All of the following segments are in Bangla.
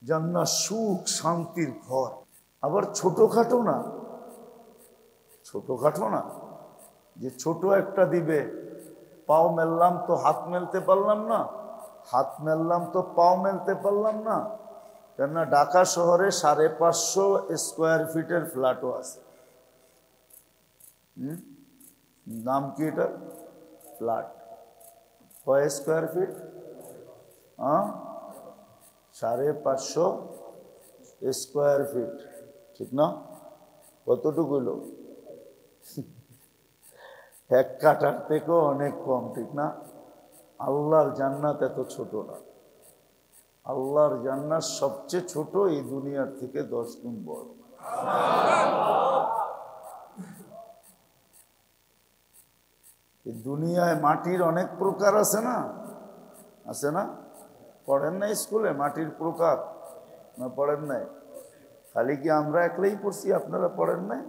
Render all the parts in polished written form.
জান্নাত সুখ শান্তির ঘর। আবার ছোটখাটো না, ছোটখাটো না যে ছোট একটা দিবে, পাও মেললাম তো হাত মেলতে পারলাম না, হাত মেললাম তো পাও মেলতে পারলাম না। কেননা ঢাকা শহরে 550 স্কোয়ার ফিটের ফ্ল্যাটও আছে। নাম কি এটা? ফ্ল্যাট। কয় স্কোয়ার ফিট? 550 স্কোয়ার ফিট, ঠিক না? কতটুকু লোক? 1 কাঠার থেকেও অনেক কম, ঠিক না? আল্লাহর জান্নাত এত ছোট না। আল্লাহর জান্নাত সবচেয়ে ছোট, এই দুনিয়ার থেকে 10 গুণ বড়। এই দুনিয়ায় মাটির অনেক প্রকার আছে না? আছে না? পড়েন না স্কুলে মাটির প্রকার? না পড়েন নাই? খালি কি আমরা একলাই পড়ছি, আপনারা পড়েন নাই?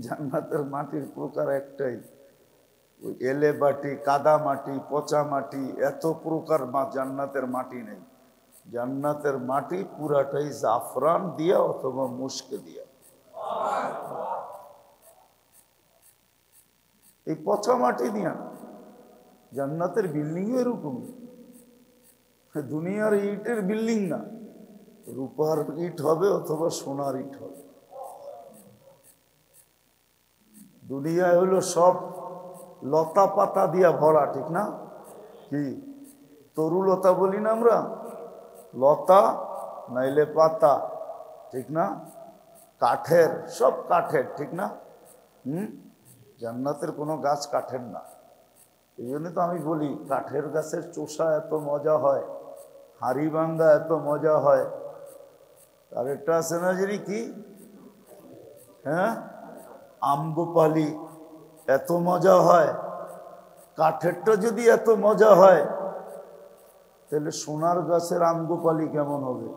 জান্নাতের মাটির প্রকার একটাই, ওই এলে মাটি, কাদা মাটি, পচা মাটি, এত প্রকার জান্নাতের মাটি নেই। জান্নাতের মাটি পুরাটাই জাফরান দিয়া অথবা মুস্ক দিয়া। এই পচা মাটি দিয়া না, জান্নাতের বিল্ডিং এরকম। দুনিয়ার ইটের বিল্ডিং না, রূপার ইট হবে অথবা সোনার ইট হবে। দুনিয়ায় হলো সব লতা পাতা দিয়া ভরা, ঠিক না? কি তরুলতা বলি না আমরা? লতা নাইলে পাতা, ঠিক না? কাঠের, সব কাঠের, ঠিক না? জান্নাতের কোনো গাছ কাঠের না। এই জন্য তো আমি বলি কাঠের গাছের চোষা এত মজা হয়, হাড়ি ভাঙ্গা এত মজা হয়। আর একটা আছে না জানি কি, হ্যাঁ, আম্বপালি, এত মজা হয়। কাঠেরটা যদি এত মজা হয়, তাহলে সোনার গাছের আম্বপালি কেমন হবে?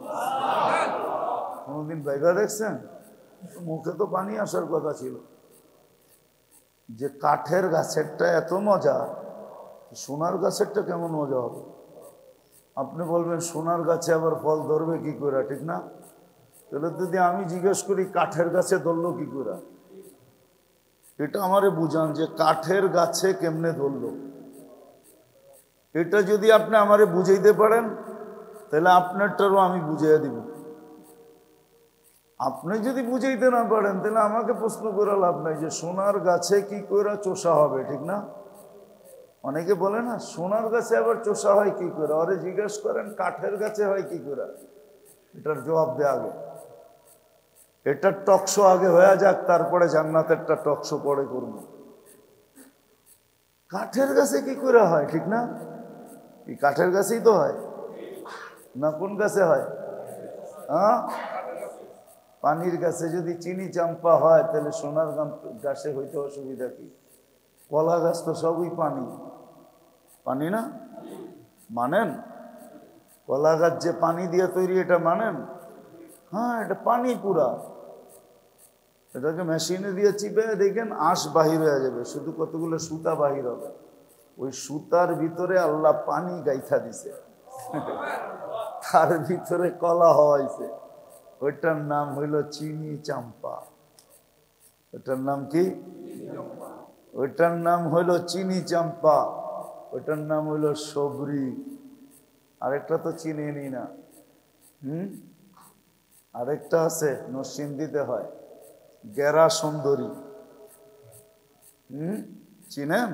কোনোদিন বাইবা দেখছেন? মুখে তো পানি আসার কথা ছিল যে কাঠের গাছেরটা এত মজা, সোনার গাছেরটা কেমন মজা হবে? আপনি বলবেন সোনার গাছে আবার ফল ধরবে কি করে, ঠিক না? তাহলে যদি আমি জিজ্ঞেস করি কাঠের গাছে ধরলো কি করে, এটা আমারে বুঝান যে কাঠের গাছে কেমনে ধরলো। এটা যদি আপনি আমারে বুঝাইতে পারেন তাহলে আপনারটারও আমি বুঝাইয়া দিব। আপনি যদি বুঝাইতে না পারেন তাহলে আমাকে প্রশ্ন করে লাভ নাই যে সোনার গাছে কি করে চোষা হবে, ঠিক না? অনেকে বলে না সোনার গাছে আবার চোষা হয় কি করে, ওরে জিজ্ঞেস করেন কাঠের গাছে হয় কি করে। এটার জবাব দেয়া আগে, এটার টকশো আগে হয়ে যাক, তারপরে জান্নাতেরটা টকশো পরে করবো। কাঠের গাছে কি করে হয়, ঠিক না? এই কাঠের গাছেই তো হয় না, কোন গাছে হয়? পানির গাছে যদি চিনি চাম্পা হয় তাহলে সোনার গাছে হইতে অসুবিধা কি? কলা গাছ তো সবই পানি, পানি না? মানেন কলা গাছ যে পানি দিয়ে তৈরি, এটা মানেন? হ্যাঁ, এটা পানি পুরা। এটাকে মেশিনে দিয়ে চিপে দেখেন আঁশ বাহির হয়ে যাবে, শুধু কতগুলো সুতা বাহির হবে। ওই সুতার ভিতরে আল্লাহ পানি গাইথা দিছে, তার ভিতরে কলা হওয়াইছে। ওইটার নাম হইল চিনি চাম্পা। ওইটার নাম কি? ওইটার নাম হইল চিনি চাম্পা। ওইটার নাম হইল সবরি। আরেকটা তো চিনি নি না। আরেকটা আছে নরসিংদীতে হয়, গেরা সুন্দরী। চিনেন?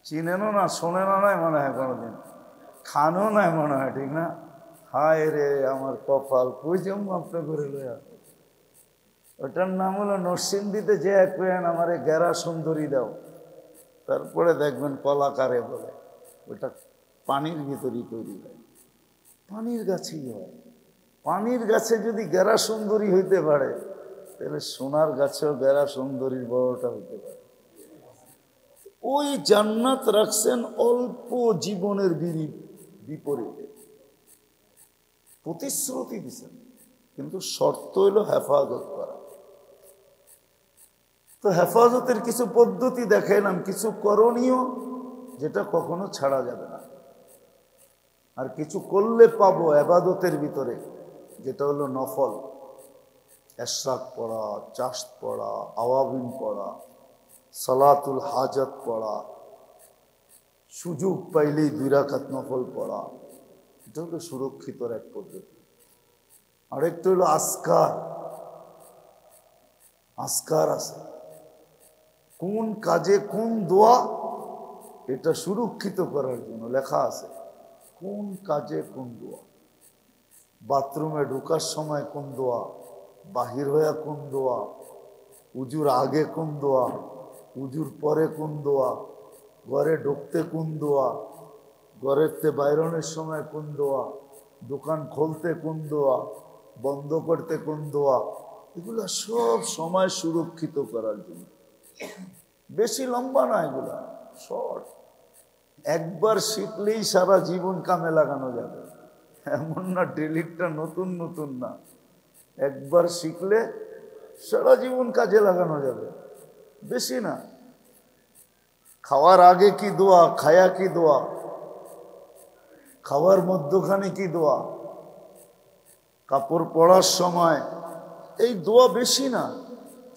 চিনেনও না, শোনেনও নাই মনে হয়, কোনোদিন খানও নাই মনে হয়, ঠিক না? হায় রে আমার কপাল, কই জম আপনি করে লয়া। ওটার নাম হলো নরসিংদীতে যে কেন আমারে গেরা সুন্দরী দাও, তারপরে দেখবেন কলাকারে বলে। ওটা পানির ভিতরেই তৈরি হয়, পানির গাছেই হয়। পানির গাছে যদি গেরা সুন্দরী হইতে পারে তাহলে সোনার গাছেও গেরা সুন্দরীর বড়টা হইতে পারে। ওই জান্নাত রাখছেন অল্প জীবনের বিপরীতে, প্রতিশ্রুতি দিচ্ছেন, কিন্তু শর্ত হইল হেফাজত করা। তো হেফাজতের কিছু পদ্ধতি দেখাইলাম, কিছু করণীয় যেটা কখনো ছাড়া যাবে না। আর কিছু করলে পাবো ইবাদতের ভিতরে, যেটা হলো নফল। ইশরাক পড়া, চাশত পড়া, আওয়াবিন পড়া, সালাতুল হাজত পড়া, সুযোগ পাইলেই 2 রাকাত নফল পড়া, এটা হলো সুরক্ষিতর এক পদ্ধতি। আরেকটা হলো আজকার। আজকার আছে, কোন কাজে কোন দোয়া, এটা সুরক্ষিত করার জন্য লেখা আছে। কোন কাজে কোন দোয়া, বাথরুমে ঢোকার সময় কোন দোয়া, বাহির হয়ে কোন দোয়া, উজুর আগে কোন দোয়া, উজুর পরে কোন দোয়া, ঘরে ঢুকতে কোন দোয়া, ঘরেতে বাইরনের সময় কোন দোয়া, দোকান খুলতে কোন দোয়া, বন্ধ করতে কোন দোয়া, এগুলো সব সময় সুরক্ষিত করার জন্য। বেশি লম্বা না, এগুলা শর্ট। একবার শিখলেই সারা জীবন কামে লাগানো যাবে, এমন না ডেলিটটা নতুন নতুন না। একবার শিখলে সারা জীবন কাজে লাগানো যাবে, বেশি না। খাওয়ার আগে কি দোয়া, খায়া কি দোয়া, খাওয়ার মধ্যখানে কি দোয়া, কাপড় পরার সময়, এই দোয়া বেশি না।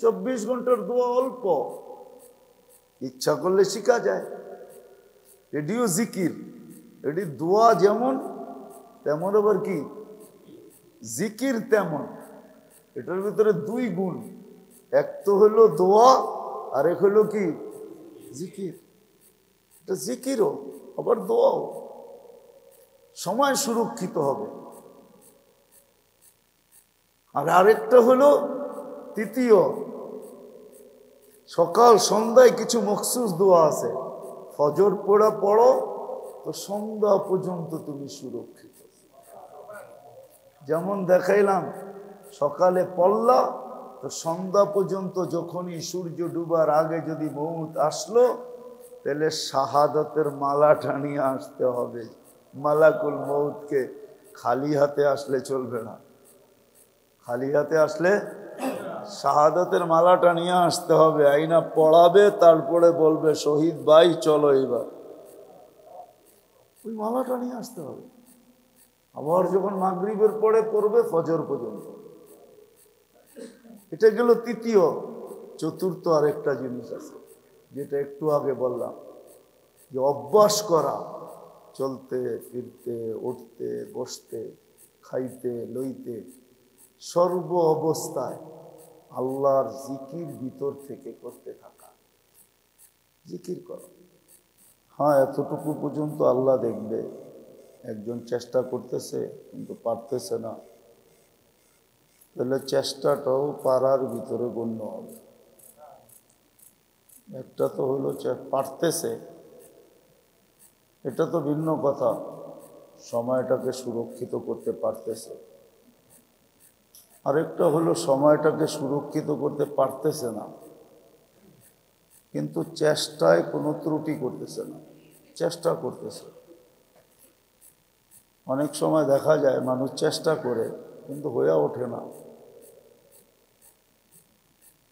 24 ঘন্টার দোয়া অল্প, ইচ্ছা করলে শিখা যায়। এটিও জিকির, এটি দোয়া যেমন তেমন আবার কি জিকির তেমন। এটার ভিতরে 2 গুণ, এক তো হলো দোয়া আর এক হলো কি জিকির। এটা জিকিরও আবার দোয়াও, সময় সুরক্ষিত হবে। আর আরেকটা হলো তৃতীয়, সকাল সন্ধ্যায় কিছু মখসুস দোয়া আছে। ফজর পড়া পড়ো তো সন্ধ্যা পর্যন্ত তুমি সুরক্ষিত। যেমন দেখাইলাম, সকালে পড়লা তো সন্ধ্যা পর্যন্ত, যখনই সূর্য ডুবার আগে যদি মউত আসলো, তাহলে শাহাদাতের মালাটা নিয়ে আসতে হবে। মালাকুল মউতকে খালি হাতে আসলে চলবে না, খালি হাতে আসলে শাহাদাতের মালাটা নিয়ে আসতে হবে। আইনা পড়াবে, তারপরে বলবে শহীদ ভাই চলো এবার, ওই মালাটা নিয়ে আসতে হবে। আবার যখন মাগরিবের পরে পড়বে ফজর পর্যন্ত। এটা গেল তৃতীয়। চতুর্থ আরেকটা জিনিস আছে, যেটা একটু আগে বললাম, যে অভ্যাস করা, চলতে ফিরতে, উঠতে বসতে, খাইতে লইতে, সর্ব অবস্থায় আল্লাহর জিকির ভিতর থেকে করতে থাকা। জিকির করো। হ্যাঁ, এতটুকু পর্যন্ত আল্লাহ দেখবে। একজন চেষ্টা করতেছে কিন্তু পারতেছে না, তাহলে চেষ্টাটাও পারার ভিতরে গণ্য হবে। একটা তো হলো পারতেছে, এটা তো ভিন্ন কথা, সময়টাকে সুরক্ষিত করতে পারতেছে। আরেকটা হলো সময়টাকে সুরক্ষিত করতে পারতেছে না, কিন্তু চেষ্টায় কোনো ত্রুটি করতেছে না, চেষ্টা করতেছে। অনেক সময় দেখা যায় মানুষ চেষ্টা করে কিন্তু হয়ে ওঠে না।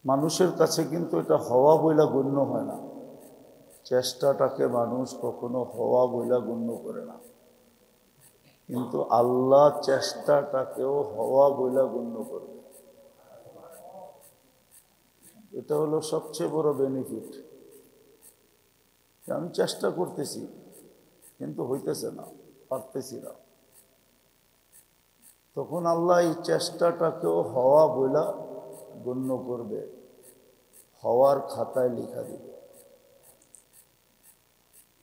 মানুষের কাছে কিন্তু এটা হওয়া বইলা গণ্য হয় না। চেষ্টাটাকে মানুষ কখনো হওয়া বইলা গণ্য করে না, কিন্তু আল্লাহ চেষ্টাটাকেও হওয়া বইলা গণ্য করবে। এটা হলো সবচেয়ে বড় বেনিফিট। আমি চেষ্টা করতেছি কিন্তু হইতেছে না, পারতেছি না, তখন আল্লাহ এই চেষ্টাটাকেও হওয়া বইলা গণ্য করবে, হওয়ার খাতায় লেখা দিবে।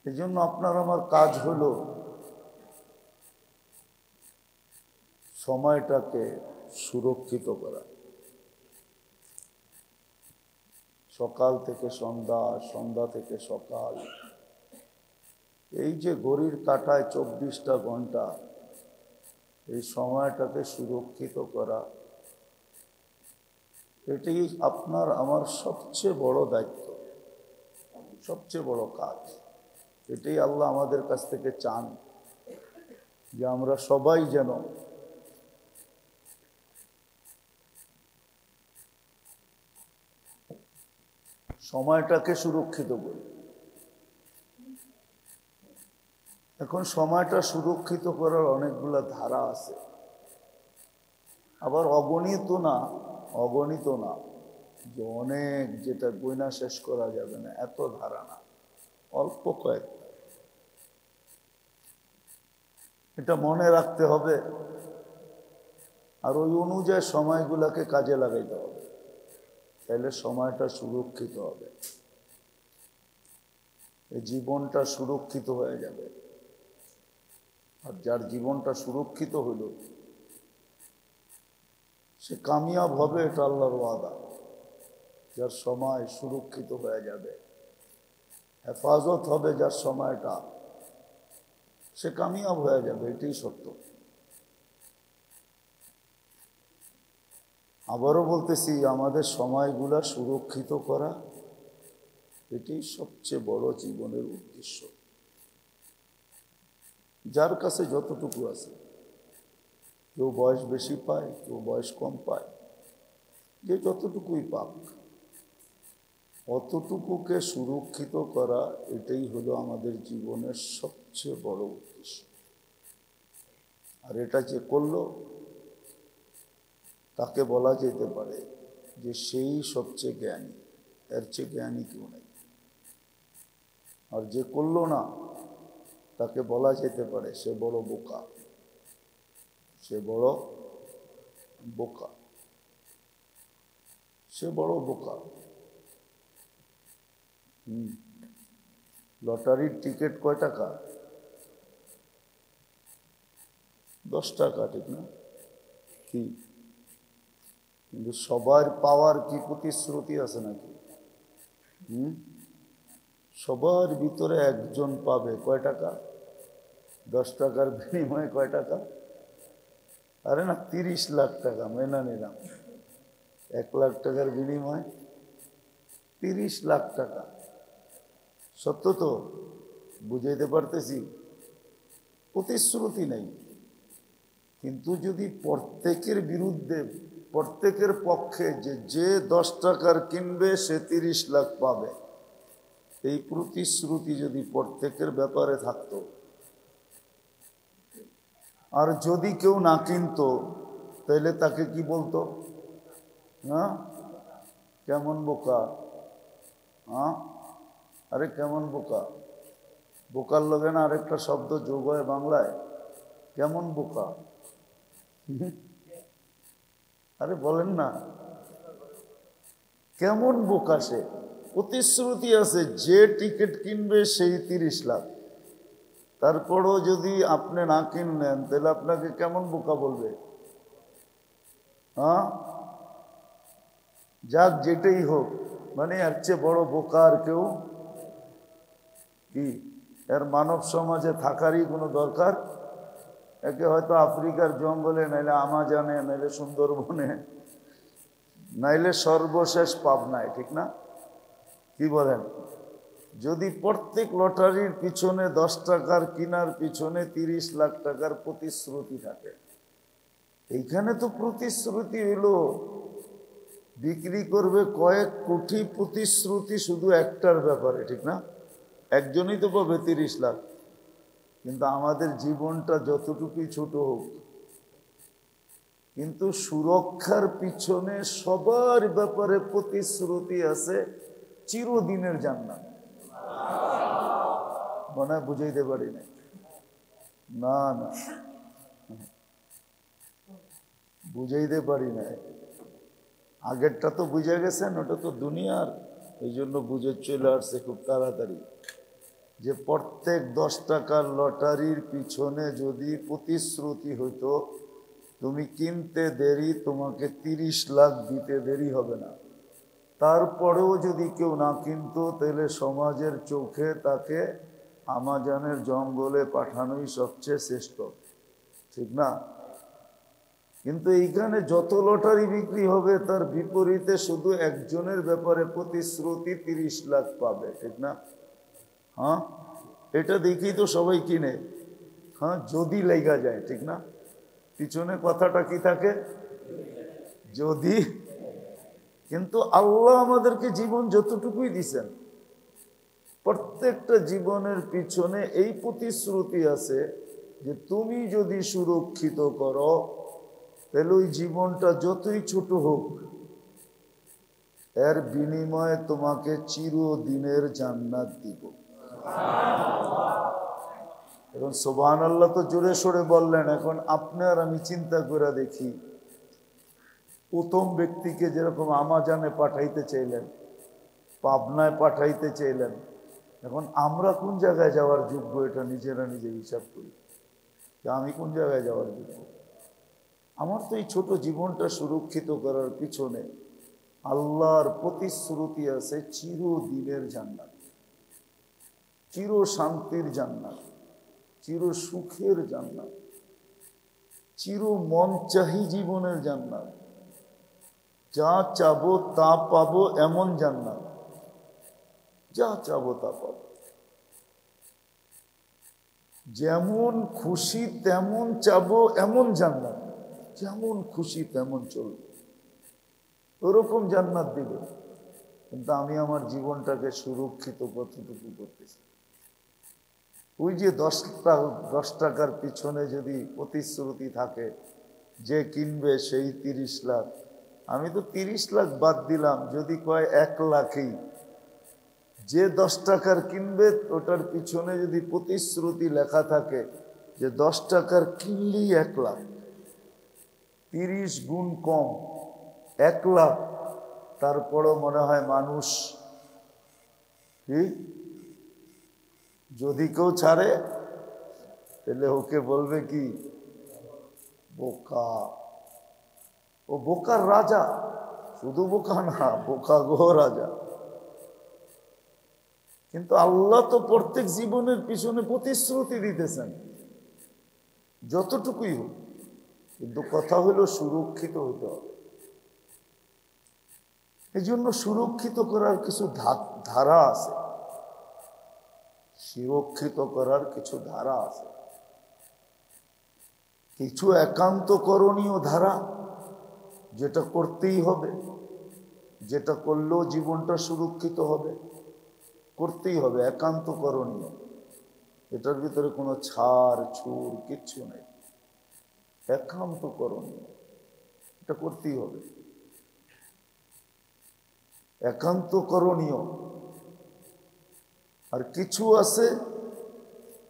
এই জন্য আপনার আমার কাজ হলো সময়টাকে সুরক্ষিত করা। সকাল থেকে সন্ধ্যা, সন্ধ্যা থেকে সকাল, এই যে ঘড়ির কাঁটায় 24টা ঘন্টা, এই সময়টাকে সুরক্ষিত করা, এটাই আপনার আমার সবচেয়ে বড় দায়িত্ব, সবচেয়ে বড় কাজ। এটাই আল্লাহ আমাদের কাছ থেকে চান, যে আমরা সবাই যেন সময়টাকে সুরক্ষিত করি। এখন সময়টা সুরক্ষিত করার অনেকগুলো ধারা আছে, আবার অগণিত না যে অনেক, যেটা গয়না শেষ করা যাবে না, এত ধারা না, অল্প কয়েকটা। এটা মনে রাখতে হবে, আর ওই অনুযায়ী সময়গুলোকে কাজে লাগাইতে হবে, তাহলে সময়টা সুরক্ষিত হবে, এই জীবনটা সুরক্ষিত হয়ে যাবে। আর যার জীবনটা সুরক্ষিত হইল সে কামিয়াব হবে, এটা আল্লাহর ওয়াদা। যার সময় সুরক্ষিত হয়ে যাবে, হেফাজত হবে যার সময়টা, সে কামিয়াব হয়ে যাবে, এটাই সত্য। আবারও বলতেছি, আমাদের সময়গুলা সুরক্ষিত করা, এটাই সবচেয়ে বড় জীবনের উদ্দেশ্য। যার কাছে যতটুকু আছে, কেউ বয়স বেশি পায়, কেউ বয়স কম পায়, যে যতটুকুই পাক, অতটুকুকে সুরক্ষিত করা, এটাই হলো আমাদের জীবনের সবচেয়ে বড় উদ্দেশ্য। আর এটা যে করলো, তাকে বলা যেতে পারে যে সেই সবচেয়ে জ্ঞানী, এর চেয়ে জ্ঞানী কেউ নেই। আর যে করলো না, তাকে বলা যেতে পারে সে বড় বোকা, সে বড় বোকা, সে বড় বোকা। লটারির টিকিট কয় টাকা? 10 টাকা, ঠিক না? কি কিন্তু সবার পাওয়ার কি প্রতিশ্রুতি আছে নাকি? সবার ভিতরে একজন পাবে কয় টাকা? 10 টাকার বিনিময়ে কয় টাকা? আরে না, 30 লাখ টাকা, মেনে নিলাম। 1 লাখ টাকার বিনিময়ে 30 লাখ টাকা। সত্য তো? বুঝাইতে পারতেছি? প্রতিশ্রুতি নেই, কিন্তু যদি প্রত্যেকের বিরুদ্ধে, প্রত্যেকের পক্ষে যে 10 টাকার কিনবে সে 30 লাখ পাবে, এই প্রতিশ্রুতি যদি প্রত্যেকের ব্যাপারে থাকতো, আর যদি কেউ না কিনতো, তাহলে তাকে কি বলতো? হ্যাঁ, কেমন বোকা। হ্যাঁ, আরে কেমন বোকা। বোকার লগে না আরেকটা শব্দ যোগ হয় বাংলায়, কেমন বোকা। আরে বলেন না, কেমন বোকা সে। প্রতিশ্রুতি আছে যে টিকিট কিনবে সেই 30 লাখ, তারপরও যদি আপনি না কিনলেন, তাহলে আপনাকে কেমন বোকা বলবে? হ্যাঁ, যাক, যেটাই হোক, মানে এর চেয়ে বড় বোকা আর কেউ কি এর মানব সমাজে থাকারই কোনো দরকার? একে হয়তো আফ্রিকার জঙ্গলে, নাইলে আমাজনে, নাইলে সুন্দরবনে, নাইলে সর্বশেষ পাবনায়, ঠিক না? কি বলেন? যদি প্রত্যেক লটারির পিছনে 10 টাকার কিনার পিছনে 30 লাখ টাকার প্রতিশ্রুতি থাকে, এইখানে তো প্রতিশ্রুতি হলো বিক্রি করবে কয়েক কোটি, প্রতিশ্রুতি শুধু একটার ব্যাপারে, ঠিক না? একজনই তো পাবে 30 লাখ। কিন্তু আমাদের জীবনটা যতটুকুই ছোট হোক, কিন্তু সুরক্ষার পিছনে সবার ব্যাপারে প্রতিশ্রুতি আছে চিরদিনের জান্নাত। মনে হয় বুঝাইতে পারি না। না না, বুঝাইতে পারি না। আগেরটা তো বুঝে গেছেন, ওটা তো দুনিয়ার, এই জন্য বুঝে চলে আসছে খুব তাড়াতাড়ি, যে প্রত্যেক 10 টাকার লটারির পিছনে যদি প্রতিশ্রুতি হইতো তুমি কিনতে দেরি, তোমাকে 30 লাখ দিতে দেরি হবে না, তারপরেও যদি কেউ না কিনতো, তাহলে সমাজের চোখে তাকে আমাজনের জঙ্গলে পাঠানোই সবচেয়ে শ্রেষ্ঠ, ঠিক না? কিন্তু এইখানে যত লটারি বিক্রি হবে, তার বিপরীতে শুধু একজনের ব্যাপারে প্রতিশ্রুতি 30 লাখ পাবে, ঠিক না? হ্যাঁ, এটা দেখেই তো সবাই কিনে। হ্যাঁ, যদি লেগা যায়, ঠিক না? পিছনে কথাটা কি থাকে? যদি। কিন্তু আল্লাহ আমাদেরকে জীবন যতটুকুই দিছেন, প্রত্যেকটা জীবনের পিছনে এই প্রতিশ্রুতি আছে যে তুমি যদি সুরক্ষিত করো তাহলে ওই জীবনটা যতই ছোট হোক এর বিনিময়ে তোমাকে চিরদিনের জান্নাত দিব। এখন সুবহানাল্লাহ তো জোরে সোরে বললেন। এখন আপনার আমি চিন্তা করে দেখি, প্রথম ব্যক্তিকে যেরকম আমাজানে পাঠাইতে চাইলেন, পাবনায় পাঠাইতে চাইলেন, এখন আমরা কোন জায়গায় যাওয়ার যোগ্য এটা নিজেরা নিজে হিসাব করি যে আমি কোন জায়গায় যাওয়ার যোগ্য। আমার তো এই ছোট জীবনটা সুরক্ষিত করার পিছনে আল্লাহর প্রতিশ্রুতি আছে চিরদিনের জান্নাত, চির শান্তির জান্নাত, চির সুখের জান্নাত, চির মন চাহি জীবনের জান্নাত, যা চাবো তা পাবো এমন জান্নাত, যা চাবো তা পাবো, যেমন খুশি তেমন চাবো এমন জান্নাত, যেমন খুশি তেমন চলবে ওরকম জান্নাত দিবে। কিন্তু আমি আমার জীবনটাকে সুরক্ষিত কতটুকু করতেছি? ওই যে 10 টাকার পিছনে যদি প্রতিশ্রুতি থাকে যে কিনবে সেই 30 লাখ, আমি তো 30 লাখ বাদ দিলাম, যদি কয় 1 লাখই, যে 10 টাকার কিনবে ওটার পিছনে যদি প্রতিশ্রুতি লেখা থাকে যে 10 টাকার কিনলেই 1 লাখ, 30 গুণ কম 1 লাখ, তারপরও মনে হয় মানুষ কি যদি কেউ ছাড়ে তাহলে ওকে বলবে কি বোকা। ও বোকার রাজা, শুধু বোকা না, বোকা গো রাজা। কিন্তু আল্লাহ তো প্রত্যেক জীবনের পিছনে প্রতিশ্রুতি দিতেছেন যতটুকুই হোক, কিন্তু কথা হলো সুরক্ষিত হতে হবে। এই জন্য সুরক্ষিত করার কিছু ধারা আছে, সুরক্ষিত করার কিছু ধারা আছে, কিছু একান্ত করণীয় ধারা যেটা করতেই হবে, যেটা করলেও জীবনটা সুরক্ষিত হবে, করতেই হবে, একান্ত করণীয়। এটার ভিতরে কোনো ছাড় ছুর কিচ্ছু নেই, একান্ত করণীয়, এটা করতেই হবে, একান্ত করণীয়। আর কিছু আছে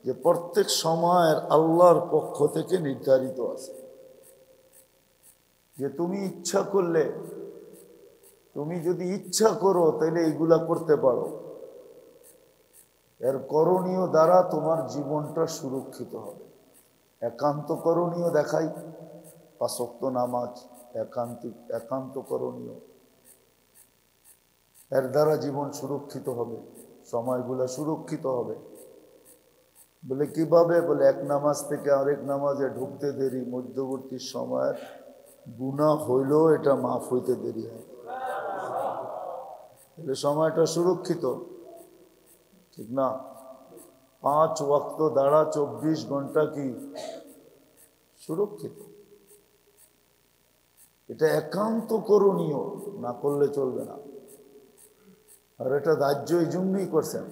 যে প্রত্যেক সময়ের আল্লাহর পক্ষ থেকে নির্ধারিত আছে, যে তুমি ইচ্ছা করলে, তুমি যদি ইচ্ছা করো তাহলে এইগুলা করতে পারো। এর করণীয় দ্বারা তোমার জীবনটা সুরক্ষিত হবে। একান্ত করণীয় দেখাই, 5 ওয়াক্ত নামাজ একান্ত করণীয়, এর দ্বারা জীবন সুরক্ষিত হবে, সময়গুলো সুরক্ষিত হবে। বলে কিভাবে? বলে এক নামাজ থেকে আরেক নামাজে ঢুকতে দেরি, মধ্যবর্তী সময়ের গুনাহ হইলেও এটা মাফ হইতে দেরি হয়, তাহলে সময়টা সুরক্ষিত, ঠিক না? 5 ওয়াক্ত দ্বারা 24 ঘন্টা কি সুরক্ষিত। এটা একান্ত করণীয়, না করলে চলবে না। আর এটা দাহ্য এই জন্যই করছেন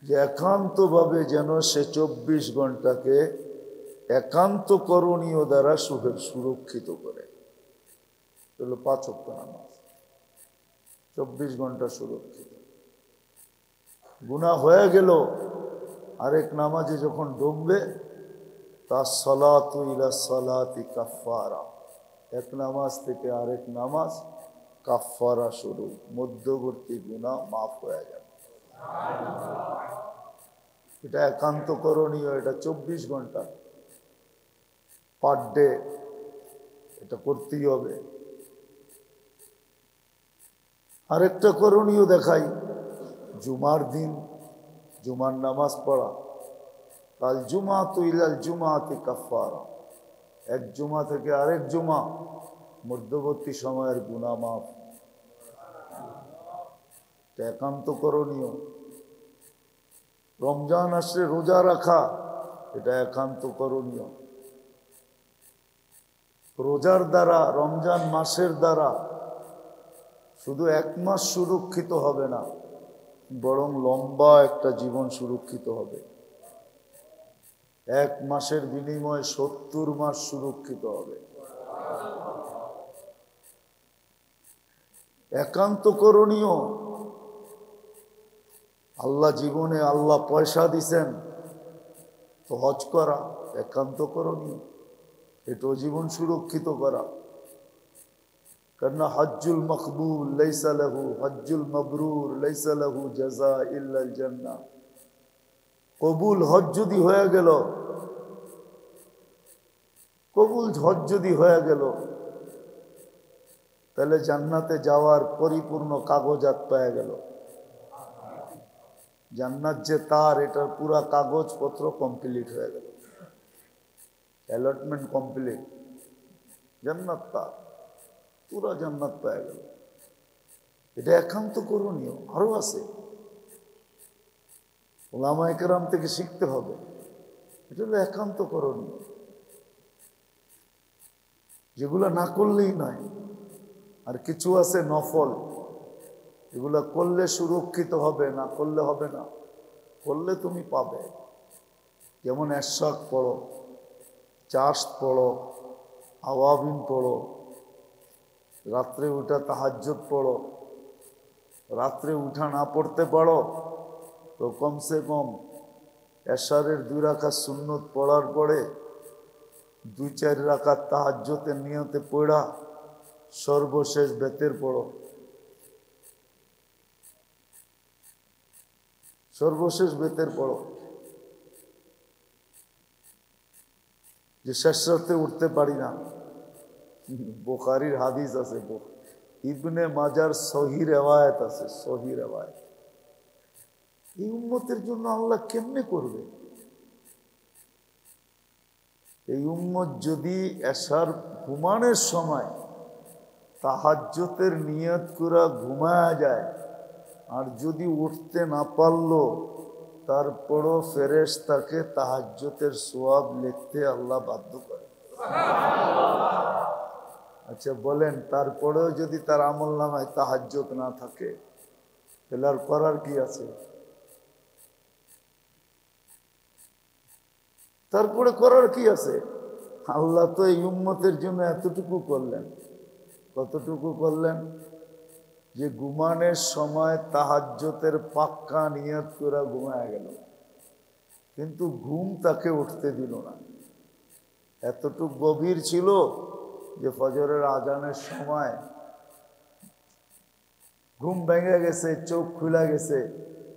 যে একান্তভাবে যেন সে 24 ঘন্টাকে একান্ত করণীয় দ্বারা সুরক্ষিত করে। হলো 5 ওয়াক্ত নামাজ, 24 ঘন্টা সুরক্ষিত। গুনাহ হয়ে গেল, আরেক নামাজে যখন ঢুকবে তা সালাতু ইলা সালাতি কাফারা, এক নামাজ থেকে আরেক নামাজ কাফারা শুরু, মধ্যবর্তী গুনাহ মাফ হয়ে যাবে। এটা একান্ত করণীয়, এটা 24 ঘন্টা পার ডে, এটা করতেই হবে। আরেকটা করণীয় দেখাই, জুমার দিন জুমার নামাজ পড়া, কাল জুমাতু ইলাল জুমাতি কাফারা, এক জুমা থেকে আরেক জুমা মধ্যবর্তী সময়ের গুনাহ মাফ, এটা একান্ত করণীয়। রমজান আসলে রোজা রাখা, এটা একান্ত করণীয়। রোজার দ্বারা, রমজান মাসের দ্বারা শুধু 1 মাস সুরক্ষিত হবে না, বরং লম্বা একটা জীবন সুরক্ষিত হবে। 1 মাসের বিনিময়ে 70 মাস সুরক্ষিত হবে। একান্ত করণীয়। আল্লাহ জীবনে আল্লাহ পয়সা দিছেন তো হজ করা একান্ত করণীয়, এটাও জীবন সুরক্ষিত করা। কারণ হজ্জুল মকবুল লাইসা লাহু হজ্জুল মাবরুর লাইসা লাহু জাযা ইল্লাল জান্নাহ। কবুল হজ যদি হয়ে গেল, কবুল হজ যদি হয়ে গেল, তাহলে জান্নাতে যাওয়ার পরিপূর্ণ কাগজাত পেয়ে গেল। জান্নাত যে তার, এটার পুরা কাগজপত্র কমপ্লিট হয়ে গেল, অ্যালটমেন্ট কমপ্লিট। জান্নাত তার, পুরা জান্নাত পেয়ে গেল। এটা একান্ত করণীয়। আরো আছে, ওলামায়ে কেরাম থেকে শিখতে হবে। এটা হলো একান্ত করণীয়, যেগুলো না করলেই নয়। আর কিছু আছে নফল, এগুলা করলে সুরক্ষিত হবে, না করলে হবে না। করলে তুমি পাবে। যেমন এশাক পড়ো, চাষ পড়ো, আওয়াবিন পড়ো, রাত্রে উঠা তাহাজ্জুদ পড়ো। রাত্রে উঠা না পড়তে পারো তো কমসে কম এশারের 2 রাকাত সুন্নত পড়ার পরে 2-4 রাকাত তাহাজ্জুদের নিয়তে পড়া সর্বশেষ বেতের পড়ো। সর্বশেষ বেতের পড়ো। যে শেষ রাতে উঠতে পারি না, বুখারীর হাদিস আছে, ইবনে মাজার সহিহ রিওয়ায়াত আছে, সহিহ রিওয়ায়াত। এই উম্মতের জন্য আল্লাহ কেমনে করবে? এই উম্মত যদি এশার ঘুমানোর সময় তাহাজ্জুদের নিয়ত করে ঘুমায়া যায়, আর যদি উঠতে না পারলো, তারপরও ফেরেশতাকে তাহাজ্জুদের সওয়াব লিখতে আল্লাহ বাধ্য করে। আচ্ছা বলেন, তারপরেও যদি তার আমলনামায় তাহাজ্জুদ না থাকে, তাহলে আর করার কি আছে? তারপরে করার কি আছে? আল্লাহ তো এই উম্মতের জন্য এতটুকু করলেন। কতটুকু করলেন? যে ঘুমানোর সময় তাহাজ্জুদের পাক্কা নিয়ত করে ঘুমায় গেল, কিন্তু ঘুম তাকে উঠতে দিল না। এতটুকু গভীর ছিল যে ফজরের আজানের সময় ঘুম ভেঙে গেছে, চোখ খুলে গেছে,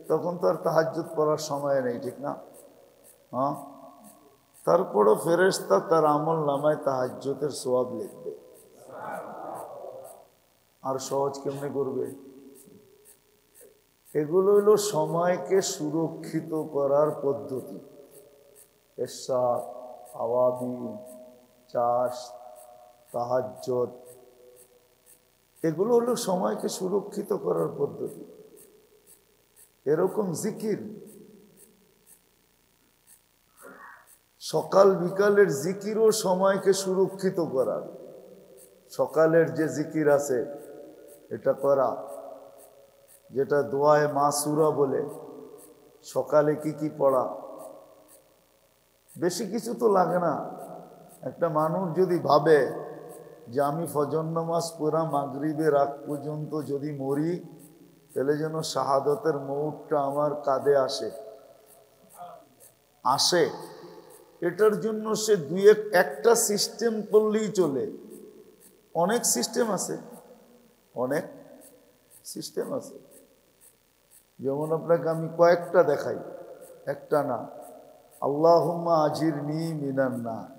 তখন তো আর তাহাজ্জুদ পড়ার সময় নেই, ঠিক না? হ্যাঁ, তারপরও ফেরেশতা তার আমল নামায় তাহাজ্জুদের সওয়াব লিখবে। আর সহজ কেমনে করবে? এগুলো হলো সময়কে সুরক্ষিত করার পদ্ধতি। এশা, আওয়াবিন, চাষ, তাহাজ্জুদ, এগুলো হলো সময়কে সুরক্ষিত করার পদ্ধতি। এরকম জিকির, সকাল বিকালের জিকিরও সময়কে সুরক্ষিত করার। সকালের যে জিকির আছে এটা করা, যেটা দোয়ায়ে মাসুরা বলে। সকালে কি কি পড়া? বেশি কিছু তো লাগে না। একটা মানুষ যদি ভাবে যে আমি ফজর নামাজ পড়া মাগরিবের আগ পর্যন্ত যদি মরি, তাহলে যেন শাহাদতের মউতটা আমার কাঁধে আসে, এটার জন্য সে একটা সিস্টেম করলেই চলে। অনেক সিস্টেম আছে, অনেক সিস্টেম আছে। যেমন আপনাকে আমি কয়েকটা দেখাই, একটা না। আল্লাহুম্মা আজিরনি মিনান নার,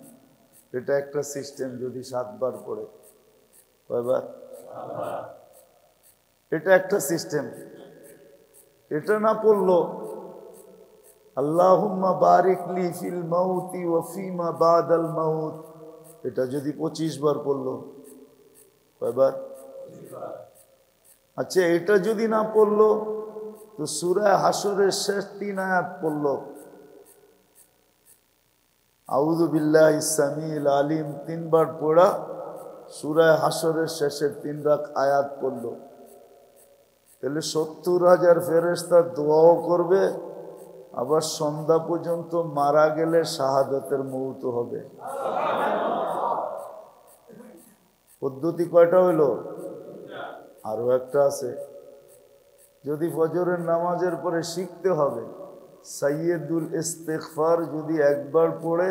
এটা একটা সিস্টেম। যদি 7 বার পড়ে, কয়বার? এটা একটা সিস্টেম। এটা না পড়লো আল্লাহুম্মা বারিক লি ফিল মাউতি ওয়া ফিমা বাদাল মাউত, এটা যদি 25 বার পড়লো, কয়বার? আচ্ছা, এটা যদি না পড়লো তো সূরা হাসরের শেষ 3 আয়াত পড়লো, আউযু বিল্লাহিস সামিউল আলিম 3 বার পড়া সূরা হাসরের শেষের 3 আয়াত পড়লো, তাহলে 70,000 ফেরেশতা দোয়াও করবে, আবার সন্ধ্যা পর্যন্ত মারা গেলে শাহাদাতের মৌত হবে। পদ্ধতি কয়টা হইল? আরো একটা আছে। যদি ফজরের নামাজের পরে শিখতে হবে সাইয়্যিদুল ইস্তিগফার যদি একবার পড়ে,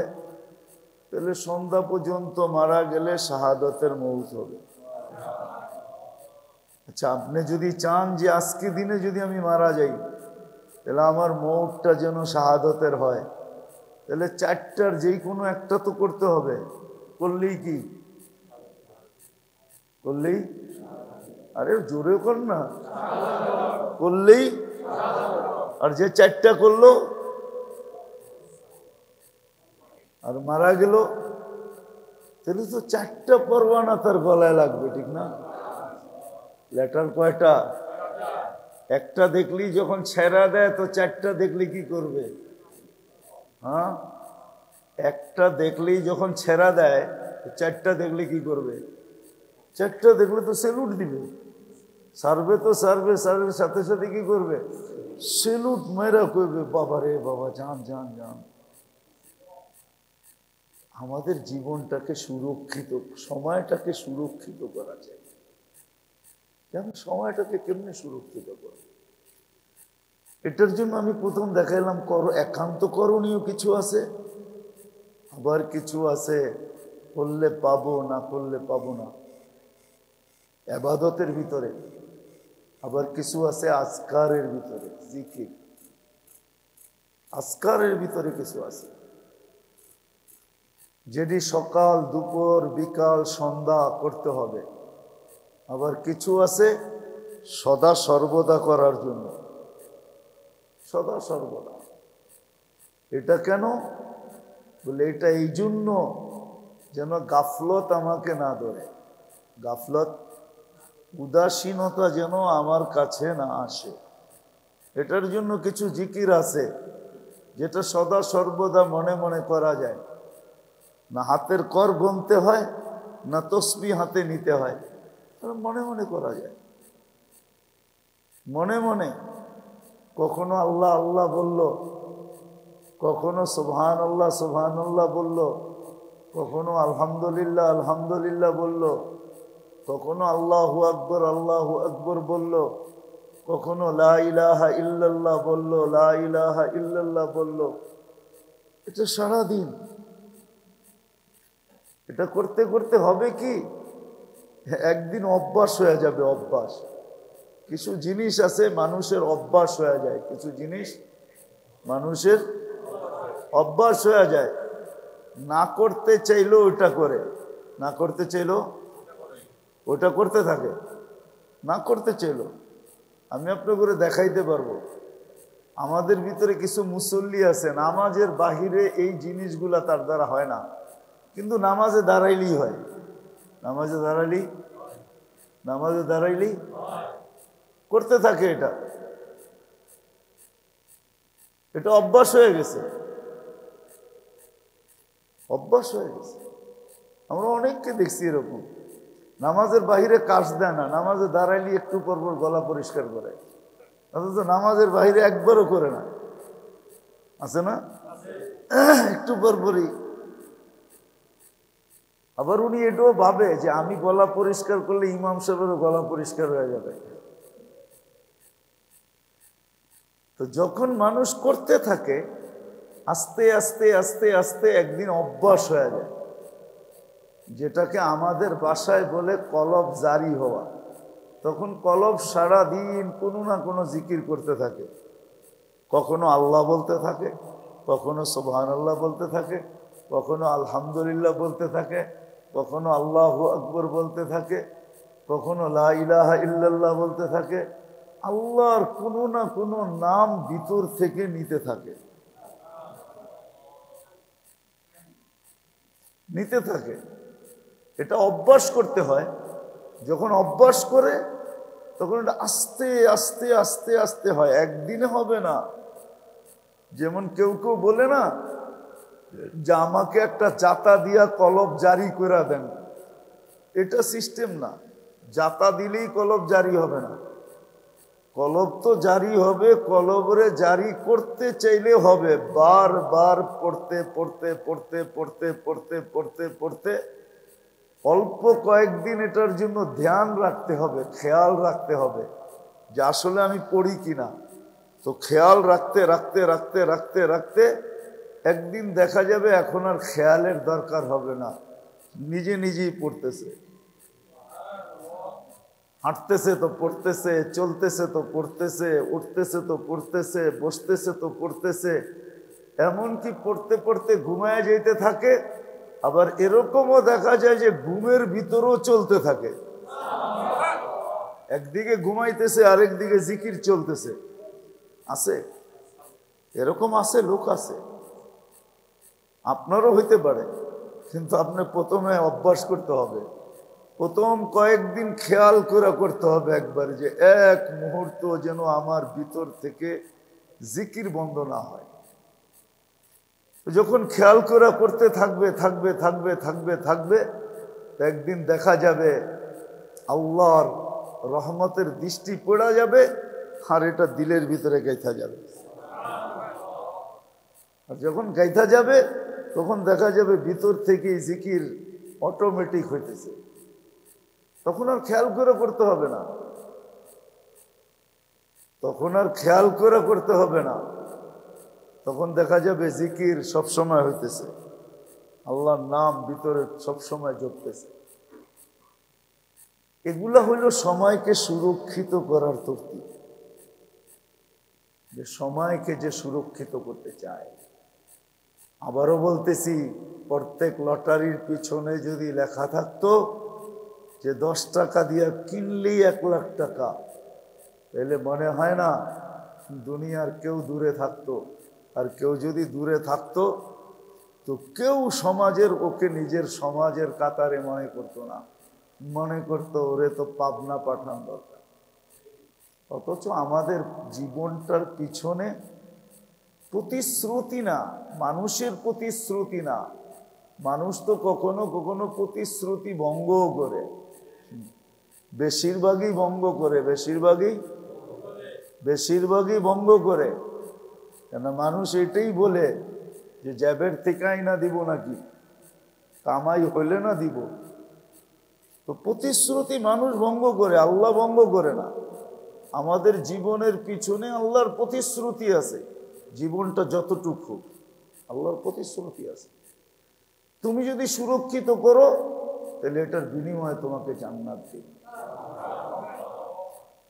তাহলে সন্ধ্যা পর্যন্ত মারা গেলে শাহাদাতের মৌত হবে। আচ্ছা, আপনি যদি চান যে আজকে দিনে যদি আমি মারা যাই তাহলে আমার মৌতটা যেন শাহাদাতের হয়, তাহলে 4টার যেই কোনো একটা তো করতে হবে। করলেই কি? করলেই, আরে জোরে কর না, করলেই। আর যে 4টা করলো আর মারা গেল, তাহলে তো 4টা পরোয়ানা তার গলায় লাগবে, ঠিক না? লেটার কয়টা? একটা দেখলি যখন ছেড়া দেয় তো 4টা দেখলি কি করবে? হ্যাঁ, একটা দেখলেই যখন ছেড়া দেয় 4টা দেখলে কি করবে? 4টা দেখলে তো সেলুট দিবে। সার্ভে তো সার্ভে, সার্ভের সাথে সাথে কি করবে? সেলুট মেরা করবে, বাবা রে বাবা, যান যান যান। আমাদের জীবনটাকে সুরক্ষিত, সময়টাকে সুরক্ষিত করা যায়। কেন সময়টাকে কেমনে সুরক্ষিত করব? এটার জন্য আমি প্রথম দেখাইলাম একান্ত করণীয় কিছু আছে, আবার কিছু আছে করলে পাবো, না করলে পাবো না, ইবাদতের ভিতরে। আবার কিছু আছে আজকারের ভিতরে, জিকির আজকারের ভিতরে কিছু আছে যেটি সকাল দুপুর বিকাল সন্ধ্যা করতে হবে। আবার কিছু আছে সদা সর্বদা করার জন্য, সদা সর্বদা। এটা কেন বলে? এটা এই জন্য যেন গাফলত আমাকে না ধরে, গাফলত উদাসীনতা যেন আমার কাছে না আসে। এটার জন্য কিছু জিকির আছে যেটা সদা সর্বদা মনে মনে করা যায় না, হাতের কর গুনতে হয় না, তসবিহ হাতে নিতে হয়, মনে মনে করা যায়। মনে মনে কখনো আল্লাহ আল্লাহ বলল, কখনো সুবহানাল্লাহ সুবহানাল্লাহ বলল, কখনো আলহামদুলিল্লাহ আলহামদুলিল্লাহ বলল, কখনো আল্লাহু আকবর বলল, কখনো লা ইলাহা ইল্লাল্লাহ বলল, লা ইলাহা ইল্লাল্লাহ বলল। এটা সারাদিন এটা করতে করতে হবে কি একদিন অভ্যাস হয়ে যাবে। অভ্যাস, কিছু জিনিস আছে মানুষের অভ্যাস হয়ে যায়, কিছু জিনিস মানুষের অভ্যাস হয়ে যায়। না করতে চাইলেও ওটা করে, না করতে চাইলেও ওটা করতে থাকে, না করতে চাইলেও। আমি আপনাকে দেখাইতে পারবো, আমাদের ভিতরে কিছু মুসল্লি আছে নামাজের বাহিরে এই জিনিসগুলা তার দ্বারা হয় না, কিন্তু নামাজে দাঁড়াইলেই হয়। নামাজে দাঁড়াইলেই করতে থাকে। এটা অভ্যাস হয়ে গেছে, অভ্যাস হয়ে গেছে। আমরা অনেককে দেখছি এরকম, নামাজের বাহিরে কাজ দেয় না, নামাজে দাঁড়াইলে একটু পর পর গলা পরিষ্কার করে, অথচ নামাজের বাহিরে একবারও করে না। আছে না? একটু পরপরই। আবার উনি এটাও ভাবে যে আমি গলা পরিষ্কার করলে ইমাম সাহেবেরও গলা পরিষ্কার হয়ে যাবে। তো যখন মানুষ করতে থাকে আস্তে আস্তে আস্তে আস্তে একদিন অভ্যাস হয়ে যায়, যেটাকে আমাদের ভাষায় বলে কলব জারি হওয়া। তখন কলব সারা দিন কোনো না কোনো জিকির করতে থাকে, কখনো আল্লাহ বলতে থাকে, কখনো সুবহানাল্লাহ বলতে থাকে, কখনো আলহামদুলিল্লাহ বলতে থাকে, কখনো আল্লাহু আকবার বলতে থাকে, কখনো লা ইলাহা ইল্লাল্লাহ বলতে থাকে। আল্লাহর কোনো না কোনো নাম ভিতর থেকে নিতে থাকে, নিতে থাকে। এটা অভ্যাস করতে হয়। যখন অভ্যাস করে তখন এটা আস্তে আস্তে আস্তে আস্তে হয়, একদিনে হবে না। যেমন কেউ কেউ বলে না যে আমাকে একটা জাতা দিয়া কলব জারি করে দেন, এটা সিস্টেম না। জাতা দিলেই কলব জারি হবে না। কলব তো জারি হবে, কলবরে জারি করতে চাইলে হবে, বারবার পড়তে পড়তে পড়তে পড়তে পড়তে পড়তে পড়তে অল্প কয়েকদিন এটার জন্য ধ্যান রাখতে হবে, খেয়াল রাখতে হবে যে আসলে আমি পড়ি কিনা। তো খেয়াল রাখতে রাখতে রাখতে রাখতে রাখতে একদিন দেখা যাবে এখন আর খেয়ালের দরকার হবে না, নিজে নিজেই পড়তেছে। হাঁটতেছে তো পড়তেছে, চলতেছে তো পড়তেছে, উঠতেছে তো পড়তেছে, বসতেছে তো পড়তেছে, এমনকি পড়তে পড়তে ঘুমায় যেতে থাকে। আবার এরকমও দেখা যায় যে ঘুমের ভিতরেও চলতে থাকে, একদিকে ঘুমাইতেছে আরেক দিকে জিকির চলতেছে। আছে এরকম, আছে লোক আছে, আপনারও হইতে পারে, কিন্তু আপনি প্রথমে অভ্যাস করতে হবে। প্রথম কয়েকদিন খেয়াল করে করতে হবে একবার যে এক মুহূর্ত যেন আমার ভিতর থেকে জিকির বন্ধ না হয়। যখন খেয়াল করে করতে থাকবে থাকবে থাকবে থাকবে থাকবে একদিন দেখা যাবে আল্লাহর রহমতের দৃষ্টি পড়া যাবে, আর এটা দিলের ভিতরে গাইথা যাবে। আর যখন গাইথা যাবে তখন দেখা যাবে ভিতর থেকে জিকির অটোমেটিক হইতেছে, তখন আর খেয়াল করে করতে হবে না, তখন আর খেয়াল করে করতে হবে না, তখন দেখা যাবে জিকির সবসময় হইতেছে, আল্লাহর নাম ভিতরে সবসময় জপতেছে। এগুলা হইল সময়কে সুরক্ষিত করার তরতিব, যে সময়কে যে সুরক্ষিত করতে চায়। আবারও বলতেছি, প্রত্যেক লটারির পিছনে যদি লেখা থাকতো যে 10 টাকা দিয়ে কিনলেই 1 লাখ টাকা, তাহলে মনে হয় না দুনিয়ার কেউ দূরে থাকতো। আর কেউ যদি দূরে থাকতো তো কেউ সমাজের ওকে নিজের সমাজের কাতারে মনে করতো না, মনে করতো ওরে তো পাবনা পাঠান দরকার। অথচ আমাদের জীবনটার পিছনে প্রতিশ্রুতি না, মানুষের প্রতিশ্রুতি না, মানুষ তো কখনো কখনো প্রতিশ্রুতি ভঙ্গও করে, বেশিরভাগই ভঙ্গ করে, বেশিরভাগই ভঙ্গ করে। কেন মানুষ এটাই বলে যে জ্যাবের থেকেই না দিব নাকি, কামাই হইলে না দিব। তো প্রতিশ্রুতি মানুষ ভঙ্গ করে, আল্লাহ ভঙ্গ করে না। আমাদের জীবনের পিছনে আল্লাহর প্রতিশ্রুতি আছে, জীবনটা যতটুকু আল্লাহর প্রতিশ্রুতি আছে। তুমি যদি সুরক্ষিত করো তাহলে এটার বিনিময়ে তোমাকে জান্নাত দিবে।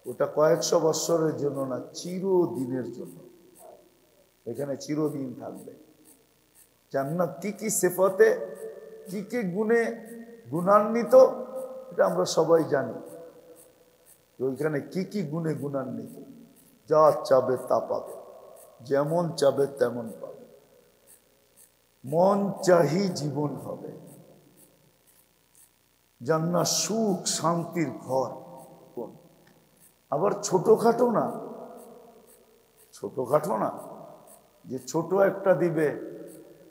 ওটা কয়েকশো বৎসরের জন্য না, চিরদিনের জন্য, এখানে চিরদিন থাকবে। জান্নাত কি কি সিফাতে, কি কি গুণে গুণান্বিত, এটা আমরা সবাই জানি। ওইখানে কি কি গুণে গুণান্বিত, যা চাবে তা পাবে, যেমন চাবে তেমন পাবে, মন চাহি জীবন হবে। জান্নাত সুখ শান্তির ঘর। কোন আবার ছোটখাটো না, ছোটখাটো না যে ছোট একটা দিবে,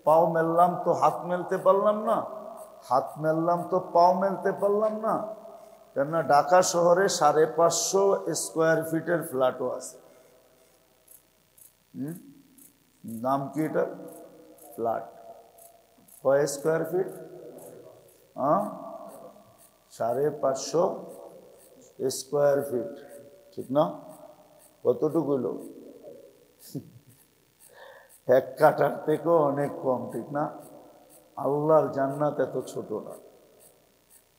পাও মেললাম তো হাত মেলতে পারলাম না, হাত মেললাম তো পাও মেলতে পারলাম না। কেননা ঢাকা শহরে 550 স্কোয়ার ফিটের ফ্ল্যাটও আছে। নাম কি এটা? ফ্ল্যাট। কয় স্কোয়ার ফিট? 550 স্কোয়ার ফিট, ঠিক না? কতটুকু লোক? 1 কাঠার থেকেও অনেক কম, ঠিক না? আল্লাহর জান্নাত এত ছোট না,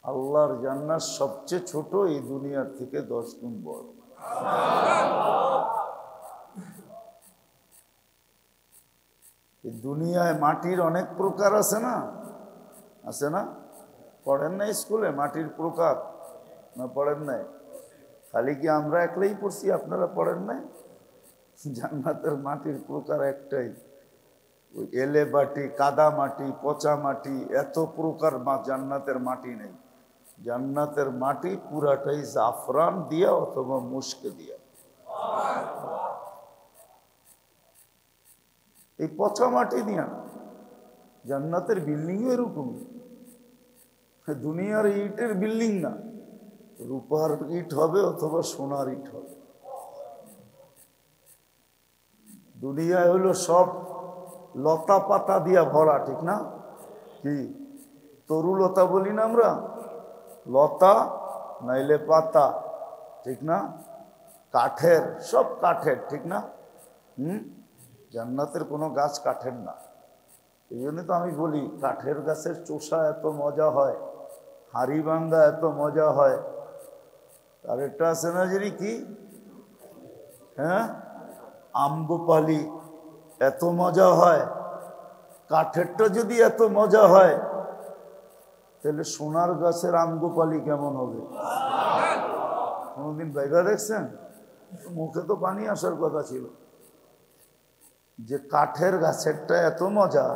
আল্লাহর জান্নাত সবচেয়ে ছোট এই দুনিয়ার থেকে 10 গুণ বড়। এই দুনিয়ায় মাটির অনেক প্রকার আছে না, আছে না? পড়েন না স্কুলে মাটির প্রকার? না পড়েন নাই? খালি কি আমরা একলাই পড়ছি, আপনারা পড়েন নাই? জান্নাতের মাটির প্রকার একটাই, ওই এলে মাটি, কাদা মাটি, পচা মাটি, এত প্রকার জান্নাতের মাটি নেই। জান্নাতের মাটি পুরাটাই জাফরান দিয়া অথবা মুশকে দিয়া। এই পচা মাটি দিয়া না, জান্নাতের বিল্ডিং এরকম। দুনিয়ার ইটের বিল্ডিং না, রূপার ইট হবে অথবা সোনার ইট হবে। দুনিয়ায় হলো সব লতা পাতা দিয়া ভরা, ঠিক না? কি তরুলতা বলি না আমরা, লতা নাইলে পাতা, ঠিক না? কাঠের, সব কাঠের, ঠিক না? জান্নাতের কোনো গাছ কাঠের না। এই জন্য তো আমি বলি কাঠের গাছের চোষা এত মজা হয়, হাড়ি ভাঙ্গা এত মজা হয়। আর একটা আছে না যিনি কি, হ্যাঁ, আম্বপালি, এত মজা হয়। কাঠেরটা যদি এত মজা হয় তাহলে সোনার গাছের আম্বপালি কেমন হবে? কোনোদিন বাইরে দেখছেন? মুখে তো পানি আসার কথা ছিল যে কাঠের গাছেরটা এত মজা,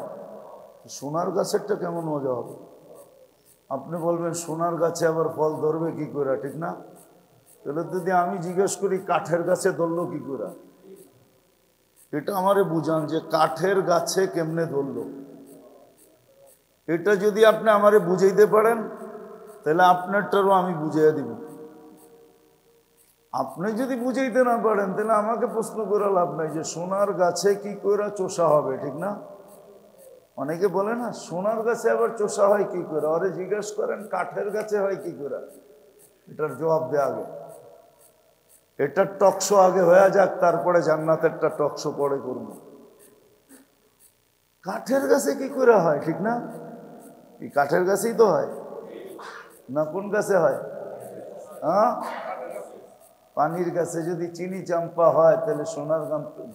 সোনার গাছেরটা কেমন মজা হবে? আপনি বলবেন সোনার গাছে আবার ফল ধরবে কি করে, ঠিক না? তাহলে যদি আমি জিজ্ঞেস করি কাঠের গাছে ধরলো কি করে, এটা আমারে বুঝান যে কাঠের গাছে কেমনে ধরলো। এটা যদি আপনি আমারে বুঝাইতে পারেন তাহলে আপনারটারও আমি বুঝাইয়া দিব। আপনি যদি বুঝাইতে না পারেন তাহলে আমাকে প্রশ্ন করে লাভ নাই যে সোনার গাছে কি করে চোষা হবে, ঠিক না? অনেকে বলে না সোনার গাছে আবার চোষা হয় কি করে, ওরে জিজ্ঞেস করেন কাঠের গাছে হয় কি করে। এটার জবাব দেয়া আগে, এটার টকশো আগে হয়ে যাক, তারপরে জান্নাতেরটা টকশো পরে করবো। কাঠের গাছে কি করে হয়, ঠিক না? এই কাঠের গাছেই তো হয় না, কোন গাছে হয়? হ্যাঁ, পানির গাছে যদি চিনি চাম্পা হয় তাহলে সোনার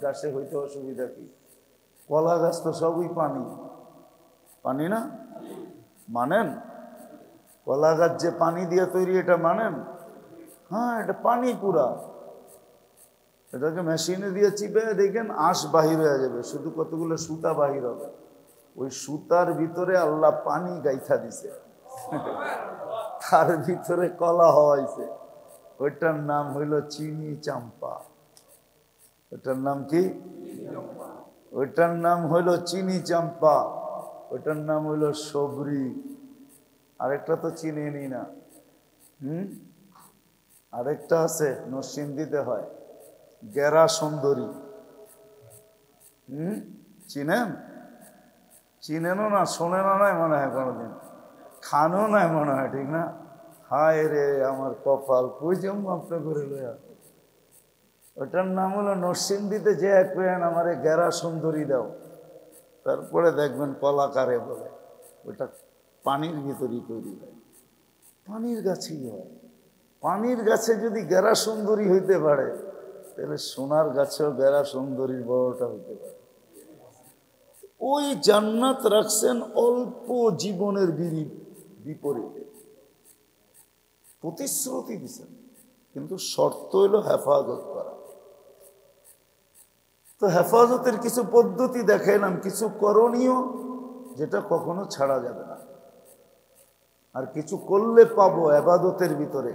গাছে হইতে অসুবিধা কি? কলা গাছ তো সবই পানি, পানি না মানেন? কলা গাছ যে পানি দিয়ে তৈরি এটা মানেন? হ্যাঁ, এটা পানি পুরা। এটাকে মেশিনে দিয়ে চিপে দেখেন আঁশ বাহির হয়ে যাবে, শুধু কতগুলো সুতা বাহির হবে। ওই সুতার ভিতরে আল্লাহ পানি গাইথা দিছে, তার ভিতরে কলা হওয়াইছে। ওইটার নাম হইল চিনি চাম্পা। ওইটার নাম কি? ওইটার নাম হইল চিনি চাম্পা, ওইটার নাম হইল সবরি। আরেকটা তো চিনি নি না। আরেকটা আছে নরসিংদীতে হয়, গেরা সুন্দরী। চিনেন? চিনেনও না, শোনেনও নাই মনে হয়, কোনোদিন খানও নাই মনে হয়, ঠিক না? হায় রে আমার কপাল, কই জম আপনি করে লয়া। ওটার নাম হলো নরসিংদীতে যে এক পেন আমার গেরা সুন্দরী দাও, তারপরে দেখবেন কলাকারে বলে। ওটা পানির ভিতরেই তৈরি হয়, পানির গাছেই হয়। পানির গাছে যদি গেরা সুন্দরী হইতে পারে তাহলে সোনার গাছেও গেরা সুন্দরীর বড়টা হইতে পারে। ওই জান্নাত রাখছেন অল্প জীবনের বিপরীতে, প্রতিশ্রুতি দিচ্ছেন, কিন্তু শর্ত হইল হেফাজত করা। তো হেফাজতের কিছু পদ্ধতি দেখাইলাম, কিছু করণীয় যেটা কখনো ছাড়া যাবে না, আর কিছু করলে পাবো ইবাদতের ভিতরে,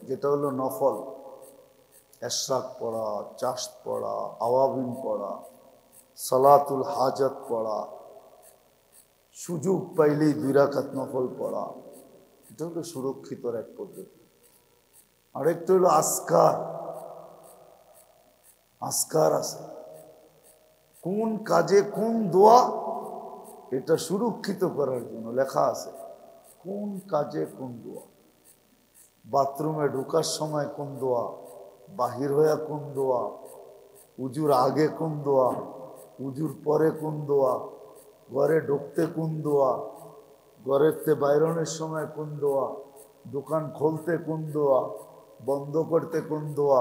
যেটা হলো নফল। ইশরাক পড়া, চাশত পড়া, আওয়াবিন পড়া, সালাতুল হাজত পড়া, সুযোগ পাইলেই 2 রাকাত নফল পড়া, এটা হলো সুরক্ষিতর এক পদ্ধতি। আরেকটা হলো আসকার। আসকার আছে, কোন কাজে কোন দোয়া, এটা সুরক্ষিত করার জন্য লেখা আছে। কোন কাজে কোন দোয়া, বাথরুমে ঢোকার সময় কোন দোয়া, বাহির হইয়া কোন দোয়া, উজুর আগে কোন দোয়া, উজুর পরে কোন দোয়া, ঘরে ঢুকতে কোন দোয়া, ঘরেতে বাইরনের সময় কোন দোয়া, দোকান খুলতে কোন দোয়া, বন্ধ করতে কোন দোয়া,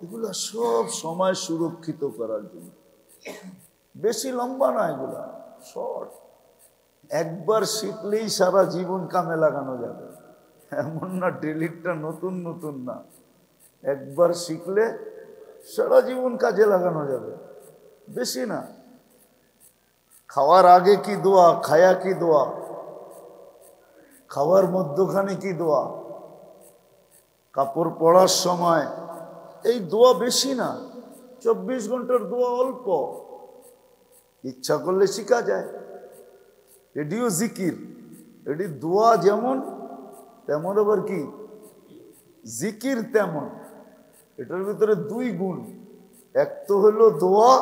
এগুলো সব সময় সুরক্ষিত করার জন্য। বেশি লম্বা না, এগুলা শর্ট। একবার শিখলেই সারা জীবন কামে লাগানো যাবে, এমন না ডেলিটটা নতুন নতুন না। একবার শিখলে সারা জীবন কাজে লাগানো যাবে, বেশি না। খাওয়ার আগে কি দোয়া, খায়া কি দোয়া, খাওয়ার মধ্যখানে কি দোয়া, কাপড় পরার সময়, এই দোয়া বেশি না। 24 ঘন্টার দোয়া অল্প, ইচ্ছা করলে শিখা যায়। এটিও জিকির, এটি দোয়া যেমন তেমন আবার কি জিকির তেমন। এটার ভিতরে 2 গুণ, এক তো হলো দোয়া,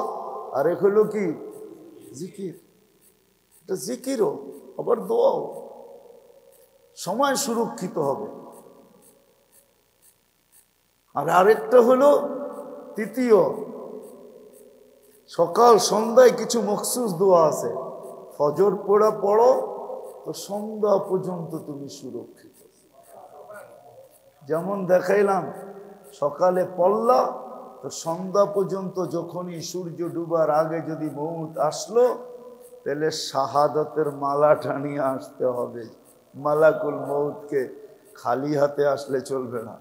আর এক হলো কি জিকির। এটা জিকিরও আবার দোয়াও, সময় সুরক্ষিত হবে। আর আরেকটা হলো তৃতীয়, সকাল সন্ধ্যায় কিছু মখসুস দোয়া আছে, ফজর পড়ো তো সন্ধ্যা পর্যন্ত তুমি সুরক্ষিত। যেমন দেখাইলাম, সকালে পড়লা তো সন্ধ্যা পর্যন্ত, যখনই সূর্য ডুবার আগে যদি মউত আসলো, তাহলে শাহাদাতের মালাটা নিয়ে আসতে হবে। মালাকুল মউতকে খালি হাতে আসলে চলবে না,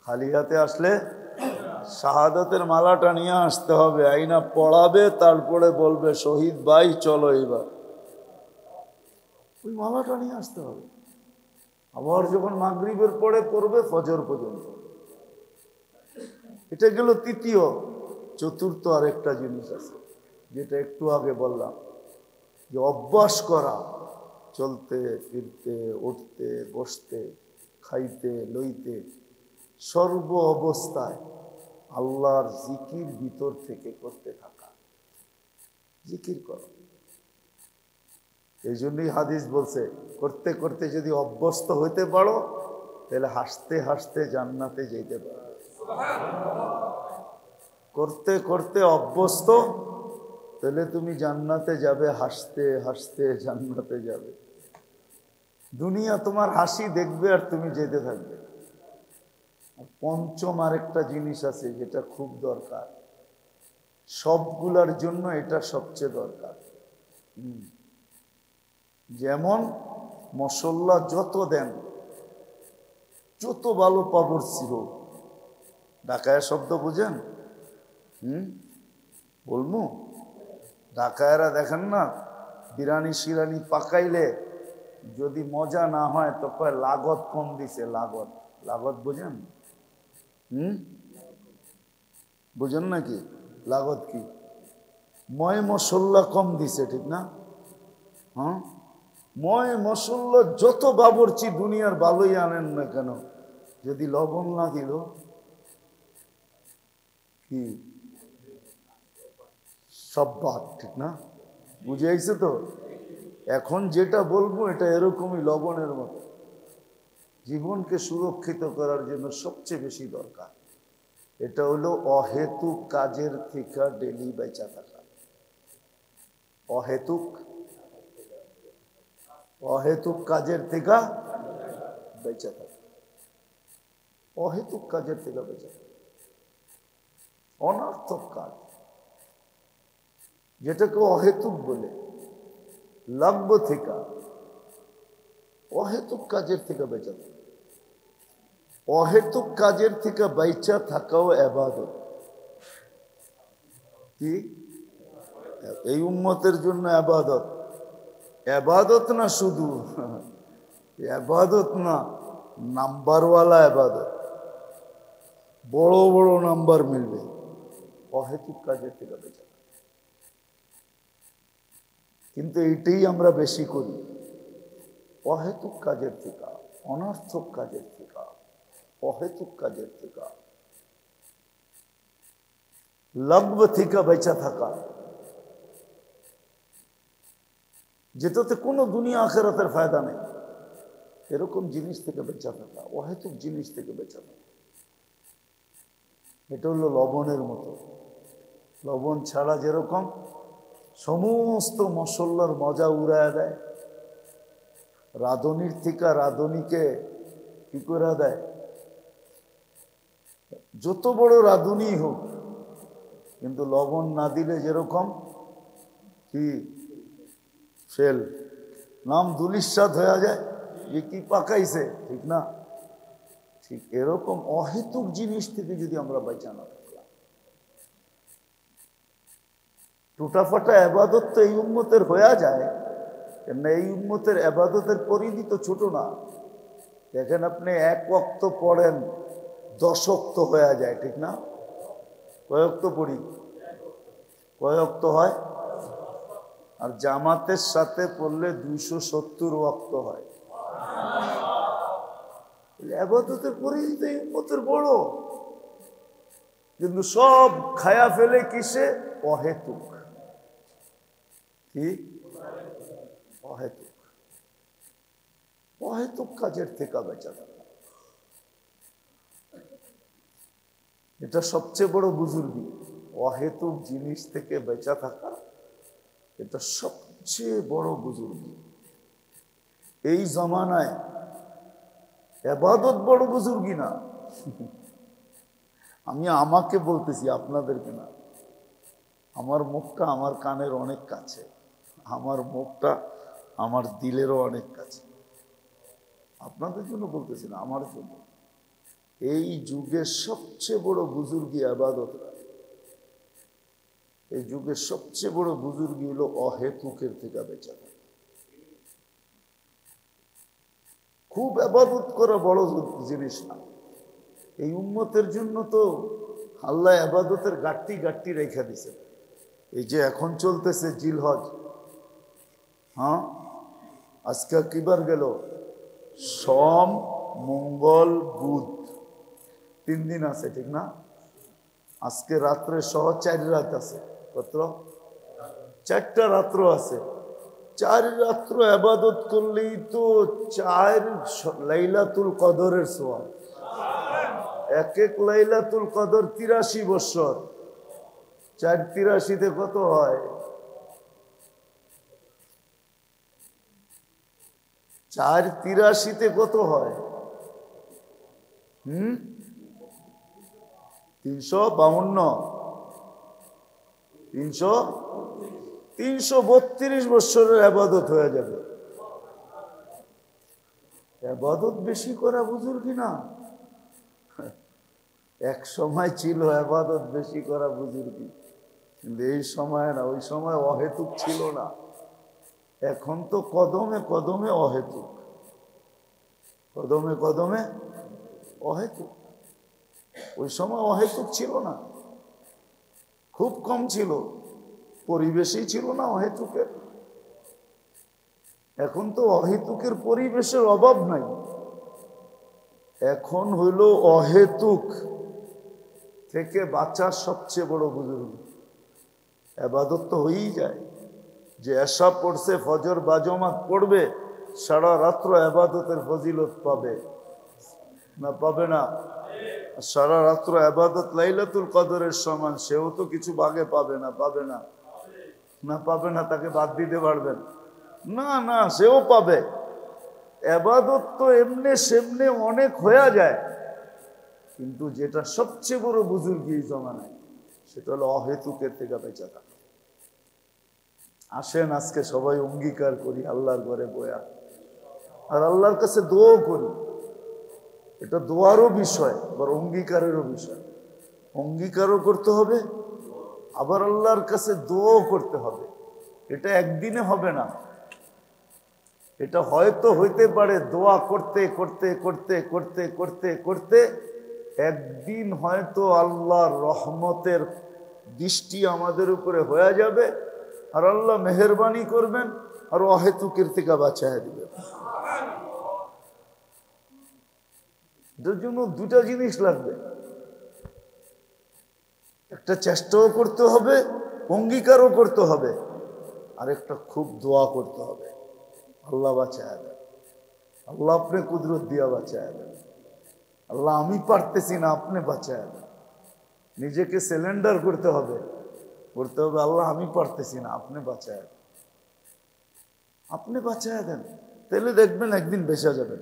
খালি হাতে আসলে শাহাদাতের মালাটা নিয়ে আসতে হবে। আইনা পড়াবে, তারপরে বলবে শহীদ ভাই চলো এবার, ওই মালাটা নিয়ে আসতে হবে। আবার যখন মাগরিবের পরে পড়বে ফজর পর্যন্ত। এটা গেল তৃতীয়। চতুর্থ আরেকটা জিনিস আছে, যেটা একটু আগে বললাম, যে অভ্যাস করা, চলতে ফিরতে, উঠতে বসতে, খাইতে লইতে, সর্ব অবস্থায় আল্লাহর জিকির ভিতর থেকে করতে থাকা। জিকির করো। এই জন্যই হাদিস বলছে, করতে করতে যদি অভ্যস্ত হইতে পারো, তাহলে হাসতে হাসতে জান্নাতে যেতে পারো। করতে করতে অভ্যস্ত, তাহলে তুমি জান্নাতে যাবে, হাসতে হাসতে জান্নাতে যাবে। দুনিয়া তোমার হাসি দেখবে আর তুমি যেতে থাকবে। পঞ্চম আরেকটা জিনিস আছে যেটা খুব দরকার, সবগুলার জন্য এটা সবচেয়ে দরকার। যেমন মশলা যত দেন, যত ভালো পাবরছি হোক, ঢাকায় শব্দ বুঝেন? বলবো, ঢাকায়রা দেখেন না, বিরানি শিরানি পাকাইলে যদি মজা না হয় তো কয় লাগত কম দিছে। লাগত, লাগত বুঝেন? বুঝেন নাকি লাগত কি? ময় মশলা কম দিছে, ঠিক না? হ্যাঁ, ময় মশলা যত বাবরচি দুনিয়ার ভালোই আনেন না কেন, যদি লবণ না দিল কি সব বাদ, ঠিক না? বুঝে আইছে তো? এখন যেটা বলবো এটা এরকমই লবণের মতো। জীবনকে সুরক্ষিত করার জন্য সবচেয়ে বেশি দরকার এটা হলো অহেতুক কাজের থেকে ডেলি বেঁচা থাকা। অহেতুক অহেতুক কাজের থেকে বেঁচে থাকা। অহেতুক কাজের থেকে বেঁচে থাকা, অনর্থক কাজ যেটাকে অহেতুক বলে, লাগব থেকে, অহেতুক কাজের থেকে বেঁচে থাকা। অহেতুক কাজের থেকে বেঁচে থাকাও ইবাদত। কি এই উম্মতের জন্য ইবাদত। ইবাদত না শুধু ইবাদত না, নাম্বারওয়ালা ইবাদত, বড় বড় নাম্বার মিলবে অহেতুক কাজের থেকে বেঁচে। কিন্তু এইটাই আমরা বেশি করি, অহেতুক কাজের থেকে, অনর্থক কাজের থেকে, অহেতুক কাজের থেকে, লাগব থেকে বেঁচে থাকা, যেটাতে কোনো দুনিয়া আখিরাতের ফায়দা নেই, এরকম জিনিস থেকে বেঁচে থাকা, অহেতুক জিনিস থেকে বেঁচে থাকা। এটা হলো লবণের মতো। লবণ ছাড়া যেরকম সমস্ত মশলার মজা উড়ায় দেয়, রাঁধুনির থেকে রাঁধুনিকে কি করে দেয়, যত বড় রাঁধুনি হোক, কিন্তু লবণ না দিলে যেরকম কি ফেল, নাম দুলিশাত হয়ে যায়, যে কি পাকাইছে, ঠিক না? ঠিক এরকম অহেতুক জিনিস থেকে যদি আমরা বাঁচা না থাকলাম, টুটাফাটা ইবাদত তো এই উম্মতের হয়ে যায়। কেননা এই উম্মতের ইবাদতের পরিধি তো ছোট না। দেখেন আপনি এক ওয়াক্ত পড়েন, 10 ওয়াক্ত হয়ে যায়, ঠিক না? কয় ওয়াক্ত পড়ি? কয় ওয়াক্ত হয়? আর জামাতের সাথে পড়লে 270 ওয়াক্ত হয়। ইবাদতের পরিধি তো এই উম্মতের বড়, কিন্তু সব খায়া ফেলে কিসে? অহেতুক। কি অহেতুক? অহেতুক কাজের থেকে বেঁচে থাকা, এটা সবচেয়ে বড় বুজুর্গি। অহেতুক জিনিস থেকে বেঁচে থাকা এটা সবচেয়ে বড় বুজুর্গি। এই জমানায় ইবাদত বড় বুজুর্গি না। আমি আমাকে বলতেছি, আপনাদেরকে না। আমার মুখটা আমার কানের অনেক কাছে, আমার মুখটা আমার দিলেরও অনেক কাছে। আপনাদের জন্য বলতেছি না, আমার জন্য। এই যুগের সবচেয়ে বড় বুজুর্গি ইবাদত। এই যুগের সবচেয়ে বড় বুজুর্গি হলো অহেতুকের থেকে বেঁচে থাকা। খুব ইবাদত করা বড় জিনিস না। এই উম্মতের জন্য তো আল্লাহ ইবাদতের গাট্টি গাট্টি রেখে দিছে। এই যে এখন চলতেছে জিলহজ, হ্যাঁ, আজকে কিবার গেল? সোম, মঙ্গল, বুধ, 3 দিন আছে, ঠিক না? আজকে রাত্রে সহ 4 রাত আছে। কত? 4টা রাত্র আছে। 4 রাত্র ইবাদত করলেই তো 4 লাইলাতুল কদরের সওয়াব। এক এক লাইলাতুল কদর 83 বছর। 4 83-তে কত হয়? 4 83-তে কত হয়? 352, 332 বছরের ইবাদত হয়ে যাবে। ইবাদত বেশি করা বুজুর্গি না। এক সময় ছিল ইবাদত বেশি করা বুজুর্গি, কিন্তু এই সময় না। ওই সময় অহেতুক ছিল না। এখন তো কদমে কদমে অহেতুক, কদমে কদমে অহেতুক। ওই সময় অহেতুক ছিল না, খুব কম ছিল, পরিবেশই ছিল না অহেতুকের। এখন তো অহেতুকের পরিবেশের অভাব নাই। এখন হইল অহেতুক থেকে বাঁচার সবচেয়ে বড় বুজুর্গি। ইবাদত তো হয়েই যায়। যে এশা পড়ছে, ফজর বাজমাত পড়বে, সারা রাত্র ইবাদতের ফজিলত পাবে না? পাবে না? সারা রাত্র ইবাদত লাইলাতুল কদরের সমান, সেও তো কিছু ভাগে পাবে না? পাবে না? না পাবে না? তাকে বাদ দিতে পারবেন না? না, সেও পাবে। ইবাদত তো এমনে সেমনে অনেক হয়ে যায়, কিন্তু যেটা সবচেয়ে বড় বুজুর্গি এই জমানায়, সেটা হলো অহেতুকের থেকে বেঁচে থাকা। আসেন আজকে সবাই অঙ্গীকার করি আল্লাহর ঘরে বয়া, আর আল্লাহর কাছে দোয়া করি। এটা দোয়ারও বিষয়, আবার অঙ্গীকারেরও বিষয়। অঙ্গীকারও করতে হবে, আবার আল্লাহর কাছে দোয়াও করতে হবে। এটা একদিনে হবে না। এটা হয়তো হইতে পারে দোয়া করতে করতে করতে করতে করতে করতে একদিন হয়তো আল্লাহর রহমতের দৃষ্টি আমাদের উপরে হয়ে যাবে, আর আল্লাহ মেহেরবানি করবেন, আর অহেতুকের থেকে বাঁচায় দিবেন। এটার জন্য 2টা জিনিস লাগবে। একটা চেষ্টাও করতে হবে, অঙ্গীকারও করতে হবে, আর একটা খুব দোয়া করতে হবে। আল্লাহ বাঁচায় দেন, আল্লাহ আপনি কুদরত দিয়া বাঁচায় দেন। আল্লাহ আমি পারতেছি না, আপনি বাঁচায় দেন। নিজেকে সিলিন্ডার করতে হবে, আল্লাহ আমি পারতেছি না, আপনি বাঁচায় দেন, আপনি বাঁচায় দেন। তাহলে দেখবেন একদিন বেঁচে যাবেন।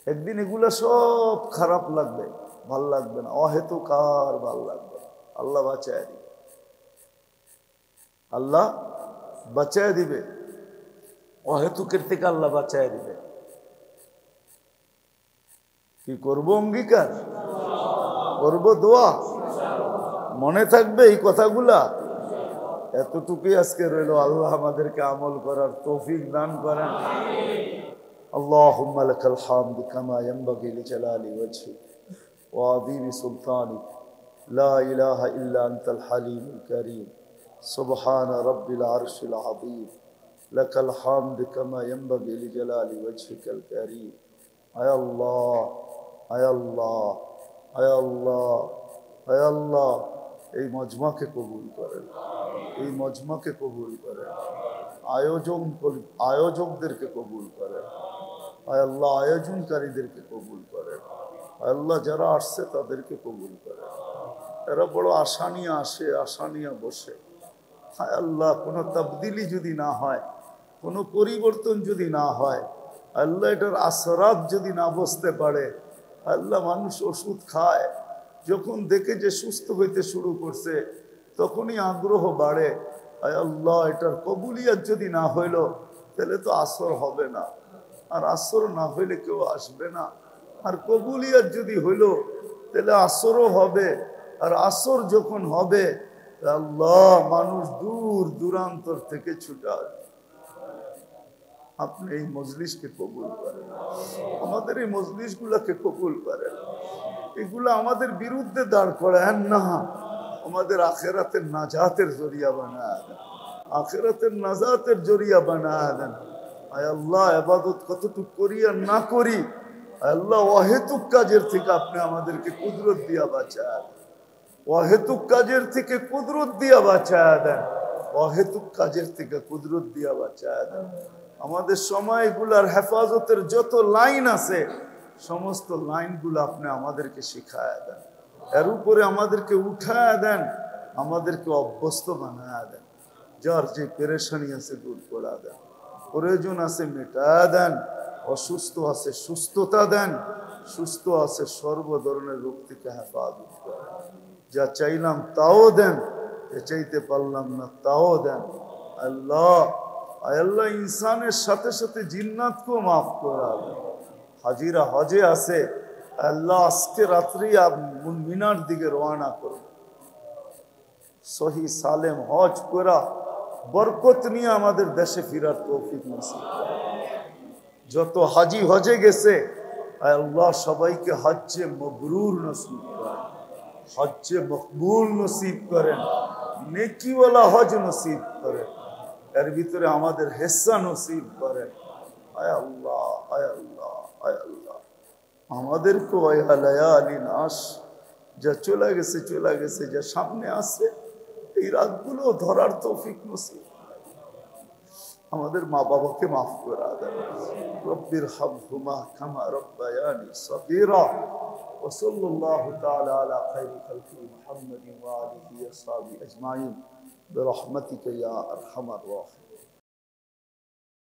একদিন এগুলা সব খারাপ লাগবে, ভাল লাগবে না। অহেতুক আর ভাল লাগবে না। আল্লাহ বাঁচায় দিবে, আল্লাহ বাঁচায় দিবে। অহেতুকের থেকে আল্লাহ বাঁচায় দিবে। কি করবো? অঙ্গীকার করব, দোয়া। মনে থাকবে এই কথাগুলা। এতটুকুই আজকে রইল। আল্লাহ আমাদেরকে আমল করার তৌফিক দান করেন। আল্লাহুম্মা লাকাল হামদু কামা ইয়ানবাগি লিজালালি ওয়াজহিক ওয়া আযীমি সুলতানিক লা ইলাহা ইল্লা আনতাল হালিমুল কারীম সুবহান রাব্বিল আরশিল আযীম লাকাল হামদু কামা ইয়ানবাগি লিজালালি ওয়াজহিকাল কারীম। আয় আল্লাহ, আয় আল্লাহ, আয় আল্লাহ, আয় আল্লাহ, এই মজমাকে কবুল করেন, এই মজমাকে কবুল করেন, আয়োজকদেরকে কবুল করেন, আয় আল্লাহ আয়োজনকারীদেরকে কবুল করেন, আয় আল্লাহ যারা আসছে তাদেরকে কবুল করেন। এরা বড় আশা নিয়ে আসে, আশা নিয়ে বসে। হায় আল্লাহ, কোনো তবদিলি যদি না হয়, কোনো পরিবর্তন যদি না হয়, আল্লাহ এটার আসরাত যদি না বসতে পারে, আল্লাহ মানুষ ওষুধ খায়, যখন দেখে যে সুস্থ হইতে শুরু করছে তখনই আগ্রহ বাড়ে। আয় আল্লাহ এটার কবুলিয়াত যদি না হইল তাহলে তো আসর হবে না, আর আসর না হইলে কেউ আসবে না। আর কবুলিয়াত যদি হইল তাহলে আসরও হবে, আর আসর যখন হবে আল্লাহ মানুষ দূর দূরান্তর থেকে ছুটে আসবে। আপনি এই মজলিসকে কবুল করেন, আমাদের এই মজলিসগুলোকে কবুল করেন। এগুলো আমাদের বিরুদ্ধে দাঁড় করেন না, আমাদের আখেরাতের নাজাতের জরিয়া বানায় দেন, আখেরাতের নাজাতের জরিয়া বানায় দেন। আয় আল্লাহ ইবাদত কতটুকু করি আর না করি, আল্লাহ অহেতুক কাজের থেকে আপনি আমাদেরকে কুদরত দিয়া বাঁচায় দেন, অহেতুক কাজের থেকে কুদরত দিয়া বাঁচায় দেন, অহেতুক কাজের থেকে কুদরত দিয়া বাঁচায় দেন। আমাদের সময়গুলার হেফাজতের যত লাইন আছে সমস্ত লাইনগুলো আপনি আমাদেরকে শিখায় দেন, এর উপরে আমাদেরকে উঠায় দেন, আমাদেরকে অভ্যস্ত বানায় দেন। যার যে পেরেশানি আছে দূর করে দেন, প্রয়োজন আছে মেটায় দেন, অসুস্থ আছে সুস্থতা দেন, সুস্থ আছে সর্ব ধরনের রোগ থেকে হেফাজত করেন। যা চাইলাম তাও দেন, যা চাইতে পারলাম না তাও দেন। আল্লাহ আল্লাহ ইনসানের সাথে সাথে জিন্নাতকেও মাফ করা দেন। হাজিরা হজে আছে, আল্লাহ আজকে রাত্রি মিনার দিকে রওনা করব, সহি সালেম হজ করা বরকত নিয়ে আমাদের দেশে ফিরার তৌফিক নসিব করেন। যত হাজি হজে গেছে আল্লাহ সবাইকে হজ্জে মবরুর নসিব করেন, হজ্জে মকবুল নসিব করেন, নেকিওয়ালা হজ নসিব করেন, এর ভিতরে আমাদের হিস্সা নসিব করেন। আয় আল্লাহ, আয় আল্লাহ, আয় আল্লাহ আমাদেরকে যা চলে গেছে চলে গেছে, যা সামনে আছে এই রাতগুলো ধরার তৌফিক নসিব। আমাদের মা বাবাকে মাফ করে দেন, রব্বির হামহুমা কামা রব্বায়ানি সগীরা। ওয়া সাল্লাল্লাহু তাআলা আলা খায়রি খালকি মুহাম্মাদিন ওয়া আলিহি ওয়া সাহবিহি আজমাইন বিরহমাতিকা ইয়া আরহামার রাহিমিন।